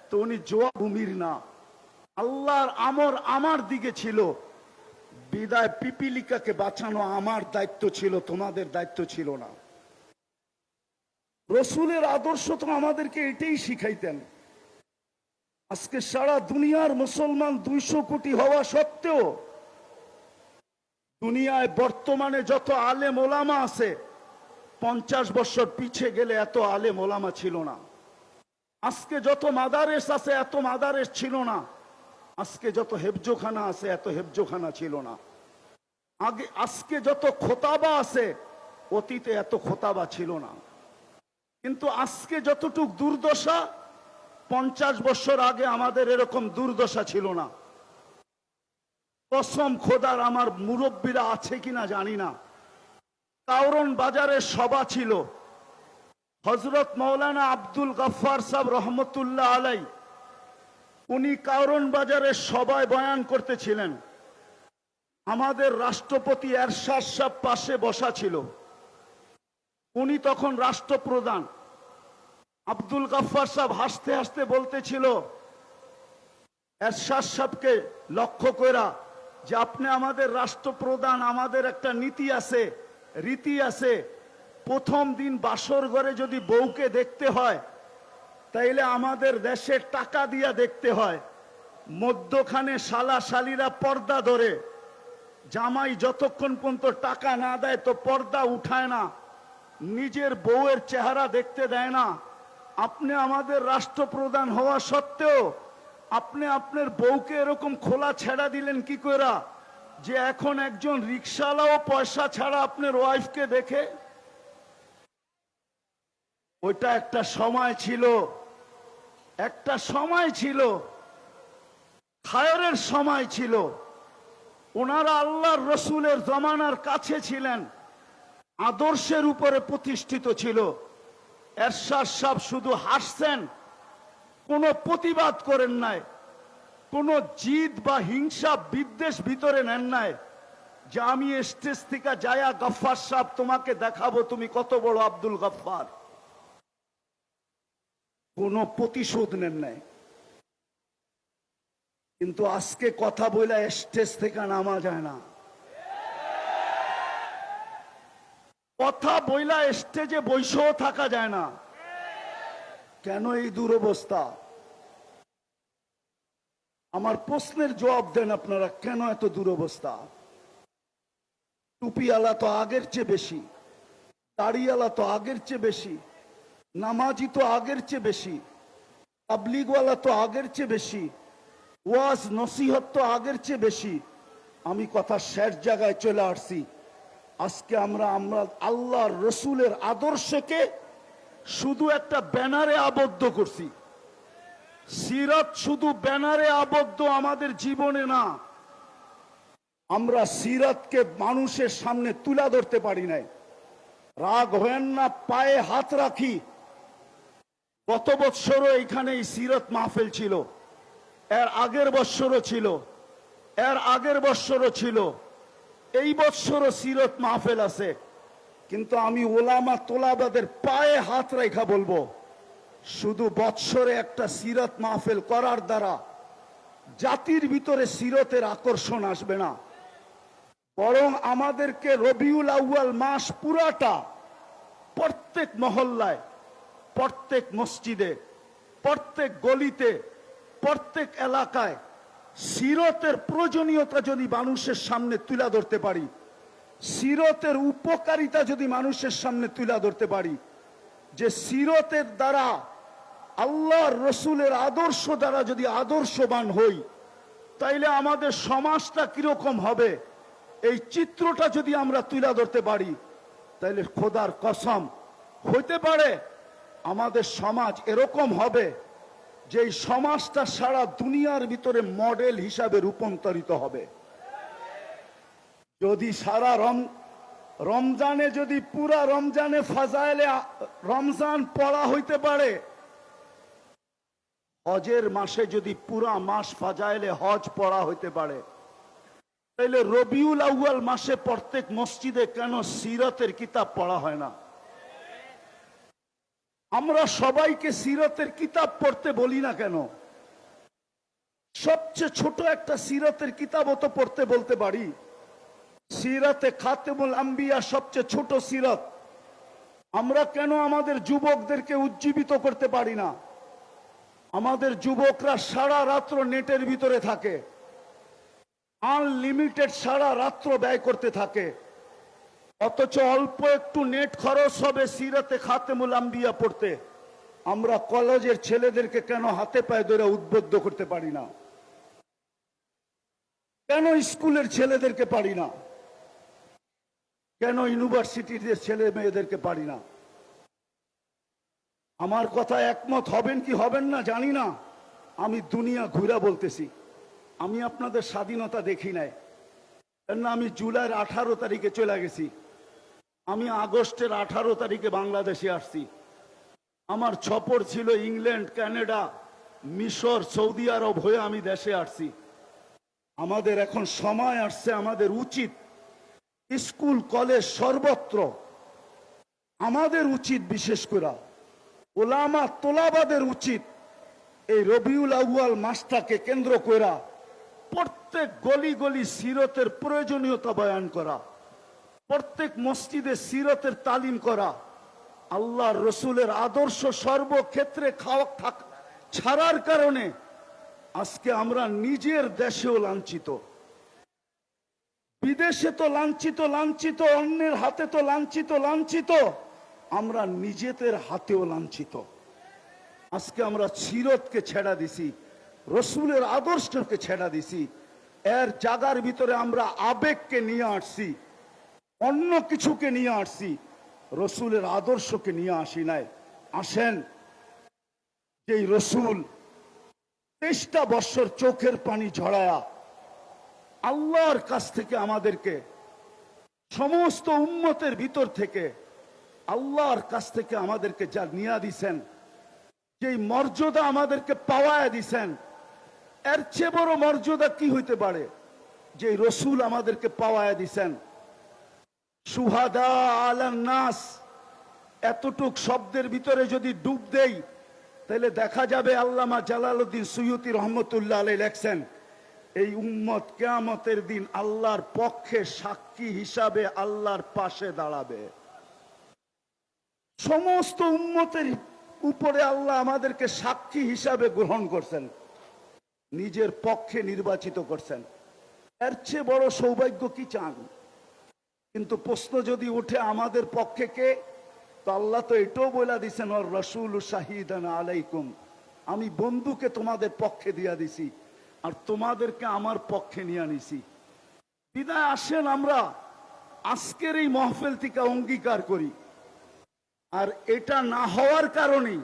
তো উনি জবাব, ভূমির না, আল্লাহর আমর আমার দিকে ছিল, বিদায় পিপিলিকাকে বাঁচানো আমার দায়িত্ব ছিল, তোমাদের দায়িত্ব ছিল না। রসুলের আদর্শ তো আমাদেরকে এটাই শিখাইতেন। আজকে সারা দুনিয়ার মুসলমান 200 কোটি হওয়া সত্ত্বেও দুনিয়ায় বর্তমানে যত আলেম ওলামা আছে, 50 বছর পিছে গেলে এত আলেম ওলামা ছিল না। আজকে যত মাদারেস আছে এত মাদারেস ছিল না। আজকে যত হেফজোখানা আছে এত হেফজোখানা ছিল না। আজকে যত খোতাবা আছে অতীতে এত খোতাবা ছিল না। কিন্তু আজকে যতটুক দুর্দশা 50 বছর আগে আমাদের এরকম দুর্দশা ছিল না। কসম খোদার, আমার মুরব্বীরা আছে কিনা জানি না, কাউরন বাজারে সভা ছিল। হযরত মাওলানা আব্দুল গফফার সাহেব রহমতুল্লাহ আলাই উনি কাউরন বাজারের সভায় বয়ান করতেছিলেন। আমাদের রাষ্ট্রপতি এরশাদ সাহেব পাশে বসা ছিল। উনি তখন রাষ্ট্রপ্রধান। আব্দুল গফফার সাহেব হাসতে হাসতে বলতেছিল এরশাদ সাহেবকে লক্ষ্য কইরা যে আপনি আমাদের রাষ্ট্রপ্রধান, আমাদের একটা নীতি আছে, রীতি আছে। প্রথম দিন বাসর ঘরে যদি বউকে দেখতে হয় তাইলে আমাদের দেশে টাকা দিয়া দেখতে হয়। মধ্যখানে শালা শালিরা পর্দা ধরে, জামাই যতক্ষণ পর্যন্ত টাকা না দেয় তো পর্দা উঠায় না, নিজের বউয়ের চেহারা দেখতে দেয় না। আপনি আমাদের রাষ্ট্রপ্রধান হওয়া সত্ত্বেও আপনি আপনার বউকে এরকম খোলা ছেড়া দিলেন কি কইরা যে এখন একজন রিকশাওয়ালাও পয়সা ছাড়া আপনার ওয়াইফকে দেখে? ওইটা একটা সময় ছিল, একটা সময় ছিল, খায়রের সময় ছিল। ওনারা আল্লাহর রসুলের জমানার কাছে ছিলেন, আদর্শের উপরে প্রতিষ্ঠিত ছিল। এরশাদ সাহেব শুধু হাসছেন, কোনো প্রতিবাদ করেন নাই, কোনো জিদ বা হিংসা বিদ্বেষ ভিতরে নেন নাই যে আমি স্টেজ থেকে যায়া গফফার সাহেব তোমাকে দেখাবো তুমি কত বড় আব্দুল গফফার। কোনো প্রতিশোধ নেন নাই। কিন্তু আজকে কথা বলে স্টেজ থেকে নামা যায় না। কথা বইলা স্টেজে বসেও থাকা যায় না। কেন এই দুরবস্থা? আমার প্রশ্নের জবাব দেন আপনারা, কেন এত দুরবস্থা? টুপিওয়ালা তো আগের চেয়ে বেশি, দাড়িওয়ালা তো আগের চেয়ে বেশি, নামাজি তো আগের চেয়ে বেশি, তাবলিগওয়ালা তো আগের চেয়ে বেশি, ওয়াজ নসিহত তো আগের চেয়ে বেশি। আমি কথা শেষ জায়গায় চলে আসছি। আজকে আমরা আল্লাহর রসুলের আদর্শকে শুধু একটা ব্যানারে আবদ্ধ করছি। সিরাত শুধু ব্যানারে আবদ্ধ আমাদের জীবনে না। আমরা সিরাতকে মানুষের সামনে তুলে ধরতে পারি নাই। রাগ হয়েন না, পায়ে হাত রাখি। গত বৎসরও এখানে এই সিরাত মাহফিল ছিল, এর আগের বৎসরও ছিল, এর আগের বৎসরও ছিল, এই বৎসরও সিরাত মাহফিল আছে। কিন্তু আমি ওলামা তোলাবাদের পায়ে হাত রেখা বলবো, শুধু বৎসরে একটা সিরাত মাহফিল করার দ্বারা জাতির ভিতরে সিরতের আকর্ষণ আসবে না। বরং আমাদেরকে রবিউল আউয়াল মাস পুরাটা প্রত্যেক মহল্লায়, প্রত্যেক মসজিদে, প্রত্যেক গলিতে, প্রত্যেক এলাকায় সিরতের প্রয়োজনীয়তা যদি মানুষের সামনে তুলে ধরতে পারি, সিরতের উপকারিতা যদি মানুষের সামনে তুলে ধরতে পারি, যে সিরতের দ্বারা আল্লাহর রসুলের আদর্শ দ্বারা যদি আদর্শবান হই তাইলে আমাদের সমাজটা কিরকম হবে, এই চিত্রটা যদি আমরা তুলে ধরতে পারি তাইলে খোদার কসম হইতে পারে আমাদের সমাজ এরকম হবে যে এই সমাজটা সারা দুনিয়ার ভিতরে মডেল হিসাবে রূপান্তরিত হবে। যদি সারা রমজানে যদি পুরা রমজানে ফাজাইলে রমজান পড়া হইতে পারে, হজের মাসে যদি পুরা মাস ফাজাইলে হজ পড়া হইতে পারে, তাইলে রবিউল আউয়াল মাসে প্রত্যেক মসজিদে কেন সিরতের কিতাব পড়া হয় না? আমরা সবাইকে সিরতের কিতাব পড়তে বলি না কেন? সবচেয়ে ছোট একটা সিরতের কিতাবও তো পড়তে বলতে পারি। সিরাতে খাতেমুল আম্বিয়া সবচেয়ে ছোট সিরত। আমরা কেন আমাদের যুবকদেরকে উজ্জীবিত করতে পারি না? আমাদের যুবকরা সারা রাত্র নেটের ভিতরে থাকে, আনলিমিটেড সারা রাত্র ব্যয় করতে থাকে। অথচ অল্প একটু নেট খরচ হবে সিরাতে খাতেমুল আম্বিয়া পড়তে, আমরা কলেজের ছেলেদেরকে কেন হাতে পায়ে ধরে উদ্বুদ্ধ করতে পারি না? কেন স্কুলের ছেলেদেরকে পারি না? কেন ইউনিভার্সিটির ছেলে মেয়েদেরকে পারি না? আমার কথা একমত হবেন কি হবেন না জানি না। আমি দুনিয়া ঘুরা বলতেছি, আমি আপনাদের স্বাধীনতা দেখি নাই, কেননা আমি জুলাইয়ের 18 তারিখে চলে গেছি, আমি আগস্টের 18 তারিখে বাংলাদেশে আসছি। আমার সফর ছিল ইংল্যান্ড, কানাডা, মিশর, সৌদি আরব হয়ে আমি দেশে আসছি। আমাদের এখন সময় আসছে, আমাদের উচিত স্কুল কলেজ সর্বত্র আমাদের উচিত, বিশেষ করে ওলামা তোলাবাদের উচিত এই রবিউল আউয়াল মাসটাকে কেন্দ্র করে প্রত্যেক গলি গলি সিরতের প্রয়োজনীয়তা বয়ান করা, প্রত্যেক মসজিদে সিরতের তালিম করা, আল্লাহর রসুলের আদর্শ সর্বক্ষেত্রে ছাড়ার কারণে আজকে আমরা নিজের দেশেও লাঞ্ছিত, বিদেশে তো লাঞ্ছিত লাঞ্ছিত, অন্যের হাতে তো লাঞ্ছিত লাঞ্ছিত, আমরা নিজেদের হাতেও লাঞ্ছিত। আজকে আমরা সিরতকে ছেড়া দিছি, রসুলের আদর্শকে ছেড়া দিছি, এর জায়গার ভিতরে আমরা আবেগকে নিয়ে আসছি, অন্য কিছুকে নিয়ে আসছি, রসুলের আদর্শকে নিয়ে আসি নাই। আসেন, যেই রসুল 23টা বছর চোখের পানি ঝরায়া আল্লাহর কাছ থেকে আমাদেরকে, সমস্ত উম্মতের ভিতর থেকে আল্লাহর কাছ থেকে আমাদেরকে যা নিয়ে দিছেন, যেই মর্যাদা আমাদেরকে পাওয়ায় দিছেন, এর চেয়ে বড় মর্যাদা কি হইতে পারে? যে রসুল আমাদেরকে পাওয়ায় দিছেন। সুহাদা আলান নাস, এতটুক শব্দের ভিতরে যদি ডুব দেই তাহলে দেখা যাবে আল্লামা জালালউদ্দিন সুয়ুতি রহমতুল্লাহ আলাইহি লেখছেন, এই উম্মত কিয়ামতের দিন আল্লাহর পক্ষে সাক্ষী হিসাবে আল্লাহর পাশে দাঁড়াবে। সমস্ত উম্মতের উপরে আল্লাহ আমাদেরকে সাক্ষী হিসাবে গ্রহণ করছেন, নিজের পক্ষে নির্বাচিত করছেন। এর চেয়ে বড় সৌভাগ্য কি চান? কিন্তু প্রশ্ন যদি উঠে আমাদের পক্ষে কে, তো আল্লাহ তো এটাও বলে দিছেন, ওর রাসূল শাহিদান আলাইকুম, আমি বন্ধুকে তোমাদের পক্ষে দিয়া দিছি আর তোমাদেরকে আমার পক্ষে নিয়ে আনিছি। বিদায় আসেন আমরা আজকের এই মাহফিল থেকে অঙ্গীকার করি, আর এটা না হওয়ার কারণেই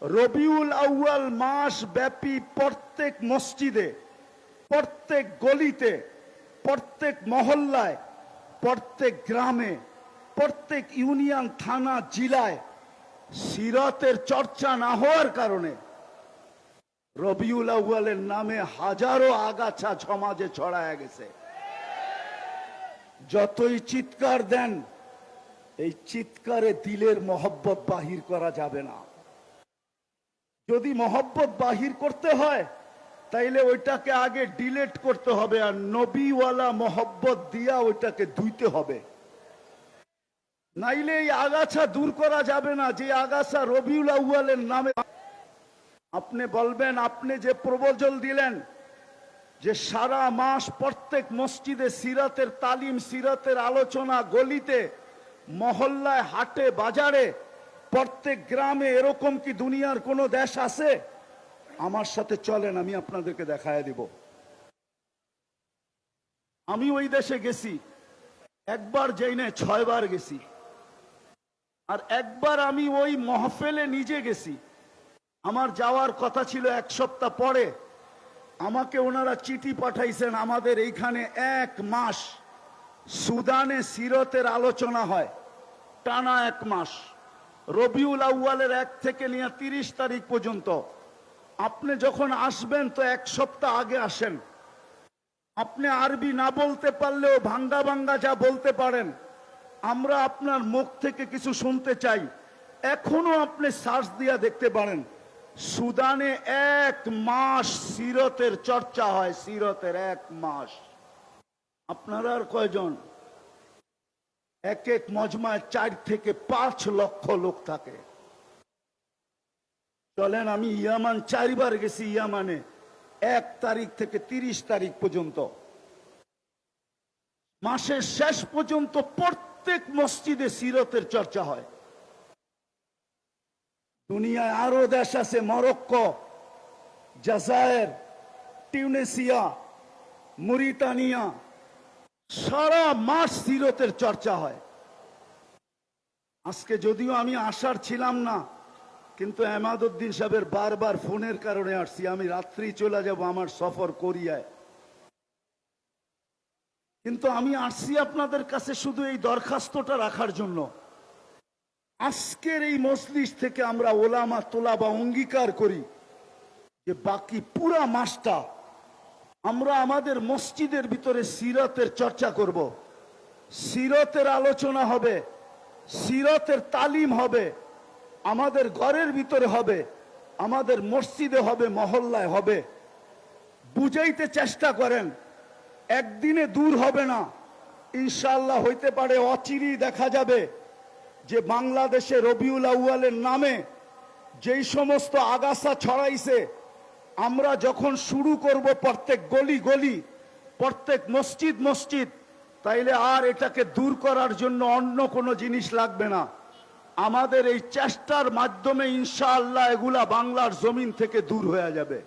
রবিউল আউয়াল মাস ব্যাপী প্রত্যেক মসজিদে, প্রত্যেক গলিতে, প্রত্যেক মহল্লায়, প্রত্যেক গ্রামে, প্রত্যেক ইউনিয়ন, থানা, জেলায় সিরাতের চর্চা না হওয়ার কারণে রবিউল আউয়ালের নামে হাজারো আগাছা সমাজে ছড়ায় গেছে। যতই চিৎকার দেন, এই চিৎকারে দিলের মহব্বত বাহির করা যাবে না। যদি মহব্বত বাহির করতে হয় তাইলে ওইটাকে আগে ডিলেট করতে হবে, আর নবীওয়ালা মহব্বত দিয়া ওইটাকে ধুইতে হবে, নাইলে এই আগাছা দূর করা যাবে না। যে আগাছা রবিউল আউয়ালের নামে, আপনি বলবেন, আপনি যে প্রবচন দিলেন যে সারা মাস প্রত্যেক মসজিদে সিরাতের তালিম, সিরাতের আলোচনা, গলিতে, মহল্লায়, হাটে, বাজারে, প্রত্যেক গ্রামে, এরকম কি দুনিয়ার কোন দেশ আছে? আমার সাথে চলেন, আমি আপনাদেরকে দেখায় দিব। আমি ওই দেশে গেছি, একবার যাই না, 6 বার গেছি। আর একবার আমি ওই মহফিলে নিজে গেছি। আমার যাওয়ার কথা ছিল 1 সপ্তাহ পরে, আমাকে ওনারা চিঠি পাঠাইছেন, আমাদের এইখানে 1 মাস সুদানে সিরতের আলোচনা হয়, টানা 1 মাস, রবিউল আউয়ালের 1 থেকে নিয়ে 30 তারিখ পর্যন্ত। আপনি যখন আসবেন তো 1 সপ্তাহ আগে আসেন। আপনি আরবি না বলতে পারলেও ভাঙ্গা ভাঙ্গা যা বলতে পারেন, আমরা আপনার মুখ থেকে কিছু শুনতে চাই। এখনো আপনি সার্চ দিয়া দেখতে পারেন, সুদানে 1 মাস সিরতের চর্চা হয়, সিরতের 1 মাস। আপনারা আর কয়জন? এক এক মজমায় 4 থেকে 5 লক্ষ লোক থাকে। চলেন, আমি ইয়ামান 4 বার গেছি। ইয়ামানে 1 তারিখ থেকে 30 তারিখ পর্যন্ত, মাসের শেষ পর্যন্ত প্রত্যেক মসজিদে সিরতের চর্চা হয়। দুনিয়ায় আরো দেশ আছে, মরক্কো, জাজায়ের, টিউনেসিয়া, মরিতানিয়া, সারা মাস সিরতের চর্চা হয়। আজকে যদিও আমি আসার ছিলাম না, কিন্তু এমাদউদ্দিন সাহেবের বারবার ফোনের কারণে আসছি। আমি রাত্রি চলে যাব আমার সফর কোরিয়ায়, কিন্তু আমি আসছি আপনাদের কাছে শুধু এই দরখাস্তটা রাখার জন্য। আজকের এই মজলিস থেকে আমরা ওলামা তোলাবা অঙ্গীকার করি যে বাকি পুরা মাসটা আমরা আমাদের মসজিদের ভিতরে সিরতের চর্চা করব, সিরতের আলোচনা হবে, সিরতের তালিম হবে, আমাদের ঘরের ভিতরে হবে, আমাদের মসজিদে হবে, মহল্লায় হবে। বুঝাইতে চেষ্টা করেন, একদিনে দূর হবে না, ইনশাআল্লাহ হইতে পারে অচিরেই দেখা যাবে যে বাংলাদেশে রবিউল আউয়ালের নামে যেই সমস্ত আগাছা ছড়াইছে, আমরা যখন শুরু করব প্রত্যেক গলি গলি, প্রত্যেক মসজিদ মসজিদ, তাইলে আর এটাকে দূর করার জন্য অন্য কোনো জিনিস লাগবে না। আমাদের এই চেষ্টার মাধ্যমে ইনশাআল্লাহ এগুলা বাংলার জমিন থেকে দূর হয়ে যাবে।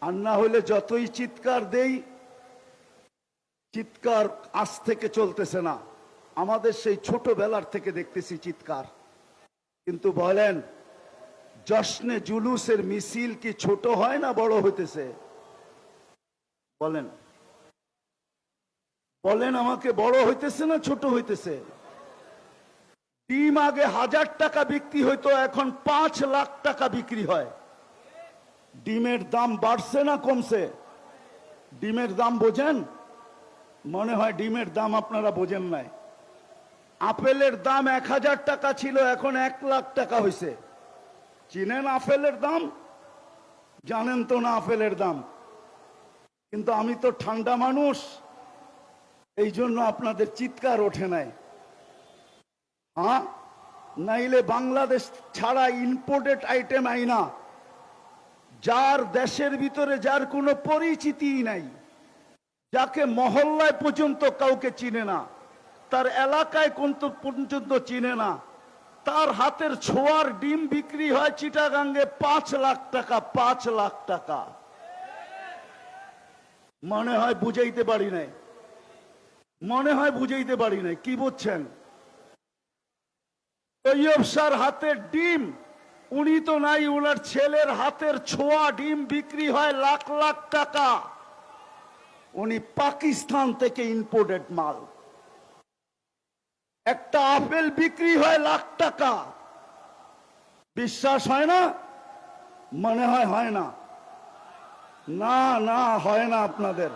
আর না হলে যতই চিৎকার দেই, চিৎকার আজ থেকে চলতেছে না, আমাদের সেই ছোটবেলার থেকে দেখতেছি চিৎকার। কিন্তু বলেন, জশ্নে জুলুসের মিছিল কি ছোট হয় না বড় হইতেছে? বলেন বলেন আমাকে, বড় হইতেছে না ছোট হইতেছে? ডিম আগে 1000 টাকা বিক্রি হইতো, এখন 5 লাখ টাকা বিক্রি হয়। ডিমের দাম বাড়ছে না কমছে? ডিমের দাম বোঝেন? মনে হয় ডিমের দাম আপনারা বোঝেন নাই। আপেলের দাম 1000 টাকা ছিল, এখন 1 লাখ টাকা হয়েছে। চিনেন আপেলের দাম? জানেন তো না আপেলের দাম? কিন্তু আমি তো ঠান্ডা মানুষ, এই জন্য আপনাদের চিৎকার ওঠে নাই। হ্যাঁ, নাইলে বাংলাদেশ ছাড়া ইম্পোর্টেড আইটেম আইনা, যার দেশের ভিতরে যার কোনো পরিচিতিই নাই, যাকে মহল্লায় পর্যন্ত কাউকে চিনে না, তার এলাকায় পর্যন্ত চিনে না, তার হাতের ছোঁয়ার ডিম বিক্রি হয় চিটাগাঙ্গে 5 লাখ টাকা। 5 লাখ টাকা। মনে হয় বুঝাইতে পারি নাই, মনে হয় বুঝাইতে পারি নাই। কি বুঝছেন? তৈয়ব শাহর হাতের ডিম, উনি তো নাই, ওনার ছেলের হাতের ছোঁয়া ডিম বিক্রি হয় লাখ লাখ টাকা। উনি পাকিস্তান থেকে ইম্পোর্টেড মাল। একটা আপেল বিক্রি হয় লাখ টাকা। বিশ্বাস হয় না? মনে হয় হয় না? না না, হয় না আপনাদের।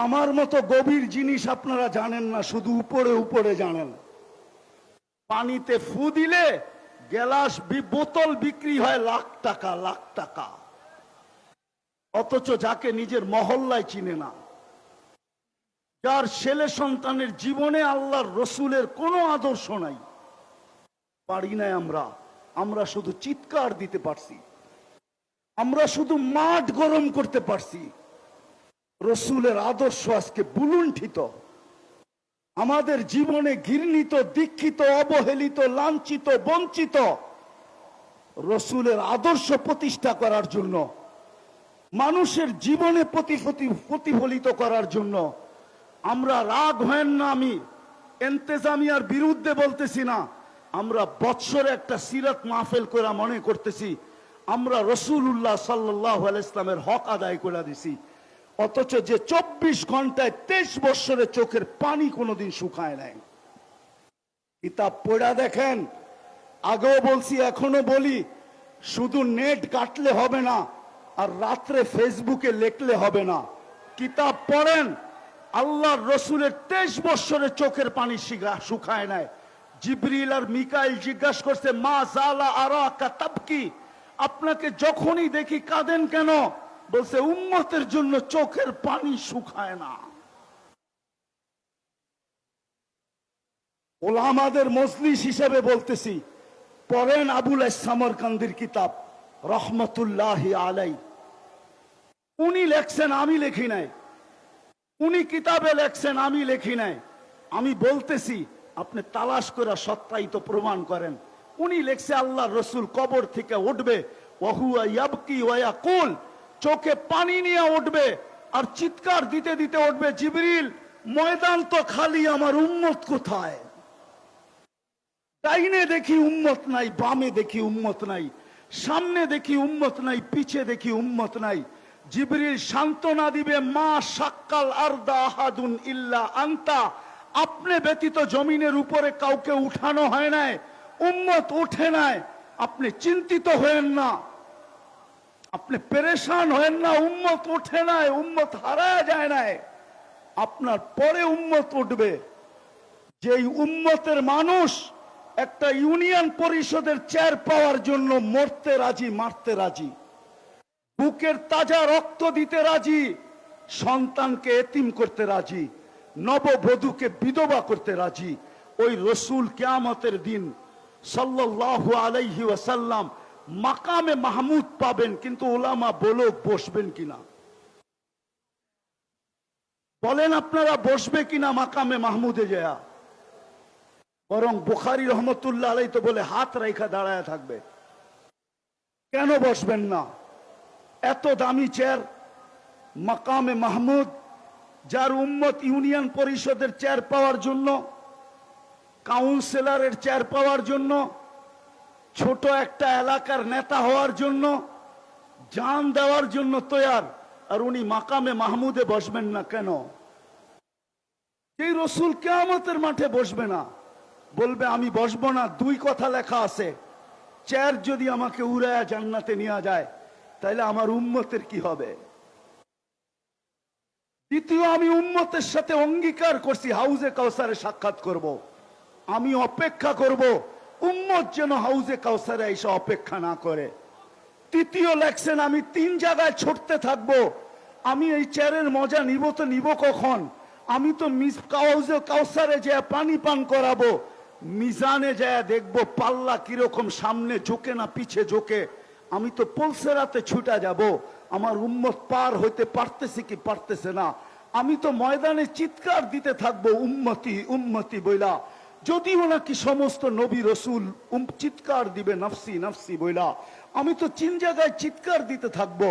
আমার মতো গভীর জিনিস আপনারা জানেন না, শুধু উপরে উপরে জানেন। পানিতে ফু দিলে গ্লাস বোতল বিক্রি হয় লাখ টাকা, লাখ টাকা। অথচ যাকে নিজের মহল্লায় চিনে না, যার ছেলে সন্তানের জীবনে আল্লাহর রসুলের কোনো আদর্শ নাই, পারি নাই আমরা। আমরা শুধু চিৎকার দিতে পারছি, আমরা শুধু মাঠ গরম করতে পারছি। রসুলের আদর্শ আজকে বুলুণ্ঠিত, আমাদের জীবনে ঘৃণিত, দীক্ষিত, অবহেলিত, লাঞ্ছিত, বঞ্চিত। রসুলের আদর্শ প্রতিষ্ঠা করার জন্য, মানুষের জীবনে প্রতিফলিত করার জন্য আমরা, রাগ হয় না, আমি এন্তেজামিয়ার বিরুদ্ধে বলতেছি না, আমরা বৎসরে একটা সিরাত মাহফিল করে মনে করতেছি আমরা রসুল্লাহ সাল্লাল্লাহু আলাইহি ইসলামের হক আদায় করে দিছি। অথচ যে 24 ঘন্টায় 23 বৎসরে চোখের পানি কোনোদিন শুকায় নাই। কিতাব পড়া দেখেন, আগেও বলছি এখনো বলি, শুধু নেট কাটলে হবে না আর রাত্রে ফেসবুকে লিখলে হবে না। কিতাব পড়েন। আল্লাহর রসুলের 23 বৎসরে চোখের পানি শুকায় নাই। জিবরিল আর মিকাইল জিজ্ঞাসা করছে, মা জালা আরাকা তাবকি, আপনাকে যখনই দেখি কাঁদেন কেন? বলছে, উম্মতের জন্য চোখের পানি শুকায় না। ওলামাদের মজলিস হিসেবে বলতেছি, পড়েন আবুল সামরকান্দির কিতাব রহমতুল্লাহি আলাই। উনি লেখছেন, আমি লেখি নাই। উনি কিতাবে লেখছেন, আমি লেখি নাই। আমি বলতেছি, আপনি তালাশ করে সত্যায়িত প্রমাণ করেন। উনি লেখছে আল্লাহর রসুল কবর থেকে উঠবে, ওয়াহুয়া ইয়াবকি ওয়া ইয়াকুল, চোখে পানি নিয়ে উঠবে আর চিৎকার দিতে দিতে উঠবে, জিবরিল ময়দান তো খালি, আমার উম্মত কোথায়? ডাইনে দেখি উম্মত নাই, বামে দেখি উম্মত নাই, সামনে দেখি উম্মত নাই, পিছে দেখি উম্মত নাই। জিবরিল সান্ত্বনা দিবে, মা সাক্কাল আরদা আহাদুন ইল্লা আনতা, আপনি ব্যতীত জমিনের উপরে কাউকে উঠানো হয় নাই, উম্মত উঠে নাই। আপনি চিন্তিত হয়েন না, আপনি পেরেশান হয়েন না, উম্মত উঠে নাই, উম্মত হারায় যায় নাই, আপনার পরে উম্মত উঠবে। যেই উম্মতের মানুষ একটা ইউনিয়ন পরিষদের চেয়ার পাওয়ার জন্য মরতে রাজি, মারতে রাজি, বুকের তাজা রক্ত দিতে রাজি, সন্তানকে এতিম করতে রাজি, নববধূকে বিধবা করতে রাজি, ওই রসুল কিয়ামতের দিন সাল্লাল্লাহু আলাইহি ওয়াসাল্লাম মাকামে মাহমুদ পাবেন। কিন্তু উলামা বলক বসবেন কিনা? বলেন আপনারা বসবে কিনা মাকামে মাহমুদে যায়? বরং বুখারী রহমতুল্লাহ আলাইহি তো বলে হাত রাইখা দাঁড়ায় থাকবে। কেন বসবেন না? এত দামি চেয়ার, মাকামে মাহমুদ, যার উম্মত ইউনিয়ন পরিষদের চেয়ার পাওয়ার জন্য, কাউন্সিলরের চেয়ার পাওয়ার জন্য, ছোট একটা এলাকার নেতা হওয়ার জন্য, জান দেওয়ার জন্য তৈয়ার, আর উনি মাকামে মাহমুদে বসবেন না কেন? এই রসুল কিয়ামতের মাঠে বসবে না, বলবে আমি বসবো না। দুই কথা লেখা আছে, চেয়ার যদি আমাকে উড়ায়া জান্নাতে নিয়ে যায় তাহলে আমার উম্মতের কি হবে? দ্বিতীয়, আমি উম্মতের সাথে অঙ্গীকার করছি হাউজে কাউসারে সাক্ষাৎ করব। আমি অপেক্ষা করব উম্মত যেন হাউজে কাউসারে এসে অপেক্ষা না করে। তৃতীয় লেখছেন, আমি 3 জায়গায় ছুটতে থাকবো। আমি এই চেয়ারের মজা নিব তো নিব কখন? আমি তো হাউজে কাউসারে যে পানি পান করাবো, মিজানে যায় দেখবো পাল্লা কিরকম সামনে ঝোঁকে না পিছে ঝোঁকে। আমি তো পলসেরাতে ছুটা যাব, আমার উম্মত পার হইতে পারতেছে কি পারতেছে না। আমি তো ময়দানে চিৎকার দিতে থাকবো উম্মতি উম্মতি বইলা, যদিও নাকি সমস্ত নবী রসুল চিৎকার দিবে নফসি নফসি বইলা। আমি তো 3 জায়গায় চিৎকার দিতে থাকবো,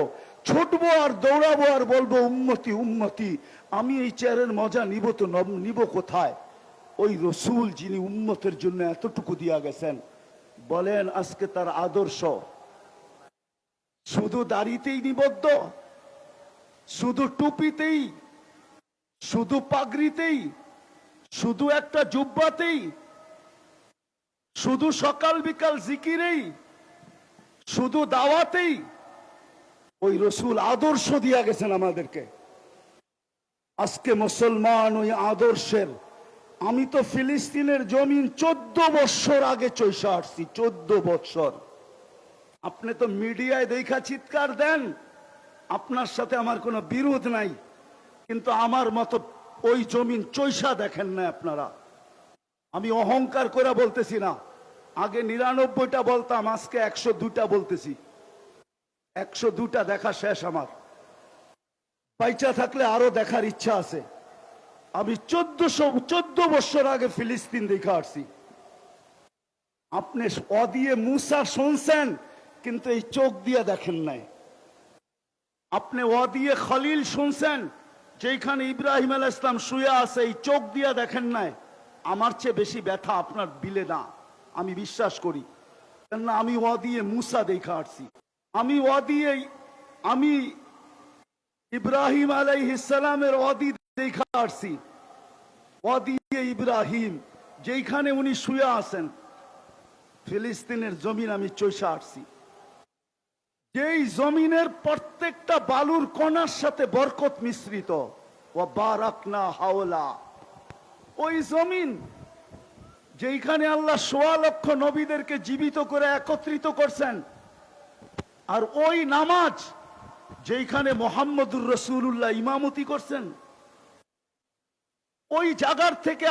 ছুটবো আর দৌড়াবো আর বলবো উম্মতি উম্মতি। আমি এই চেয়ারের মজা নিব তো নিব কোথায়? ওই রসুল যিনি উম্মতের জন্য এতটুকু দিয়া গেছেন, বলেন আজকে তার আদর্শ শুধু দাড়িতেই নিবদ্ধ, শুধু টুপিতেই, শুধু পাগড়িতেই, শুধু একটা জুব্বাতেই, শুধু সকাল বিকাল জিকিরেই, শুধু দাওয়াতেই? ওই রসুল আদর্শ দিয়া গেছেন আমাদেরকে। আজকে মুসলমান ওই আদর্শের, আমি তো ফিলিস্তিনের জমিন 14 বছর আগে চইসা আসছি, 14 বছর। আপনি তো মিডিয়ায় দেখা চিৎকার দেন, আপনার সাথে আমার কোনো বিরোধ নাই, কিন্তু আমার মতো ওই জমিন চইসা দেখেন না আপনারা। আমি অহংকার করে বলতেছি না, আগে 99টা বলতাম, আজকে 102টা বলতেছি। 102টা দেখা শেষ আমার, বাইচা থাকলে আরো দেখার ইচ্ছা আছে। আমি 14 বছর আগে ফিলিস্তিন দেখা আসছি। আপনি অদিয়ে মুসা শুনছেন, কিন্তু এই চোখ দিয়ে দেখেন নাই। আপনি অদিয়ে খলিল শুনছেন, যেখানে ইব্রাহিম আলাইহিস সালাম শুয়ে আছে, এই চোখ দিয়ে দেখেন নাই। আমার চেয়ে বেশি ব্যথা আপনার বিলে না, আমি বিশ্বাস করি, কেননা আমি ওয়াদিয়ে মুসা দেখা আসছি। আমি ইব্রাহিম আলাইহিস সালামের ওয়াদি দেখা আসছি। ওয়াদিয়ে ইব্রাহিম, যেখানে উনি শুয়ে আছেন, ফিলিস্তিনের জমিন আমি চইসা আসছি। যেই জমিনের প্রত্যেকটা বালুর কণার সাথে বরকত মিশ্রিত, ও বারাকনা হাওলা, ওই জমিন যেখানে আল্লাহ 1.25 লক্ষ নবীদেরকে জীবিত করে একত্রিত করছেন, আর ওই নামাজ যেখানে মোহাম্মদুর রাসূলুল্লাহ ইমামতি করছেন, ওই জায়গার থেকে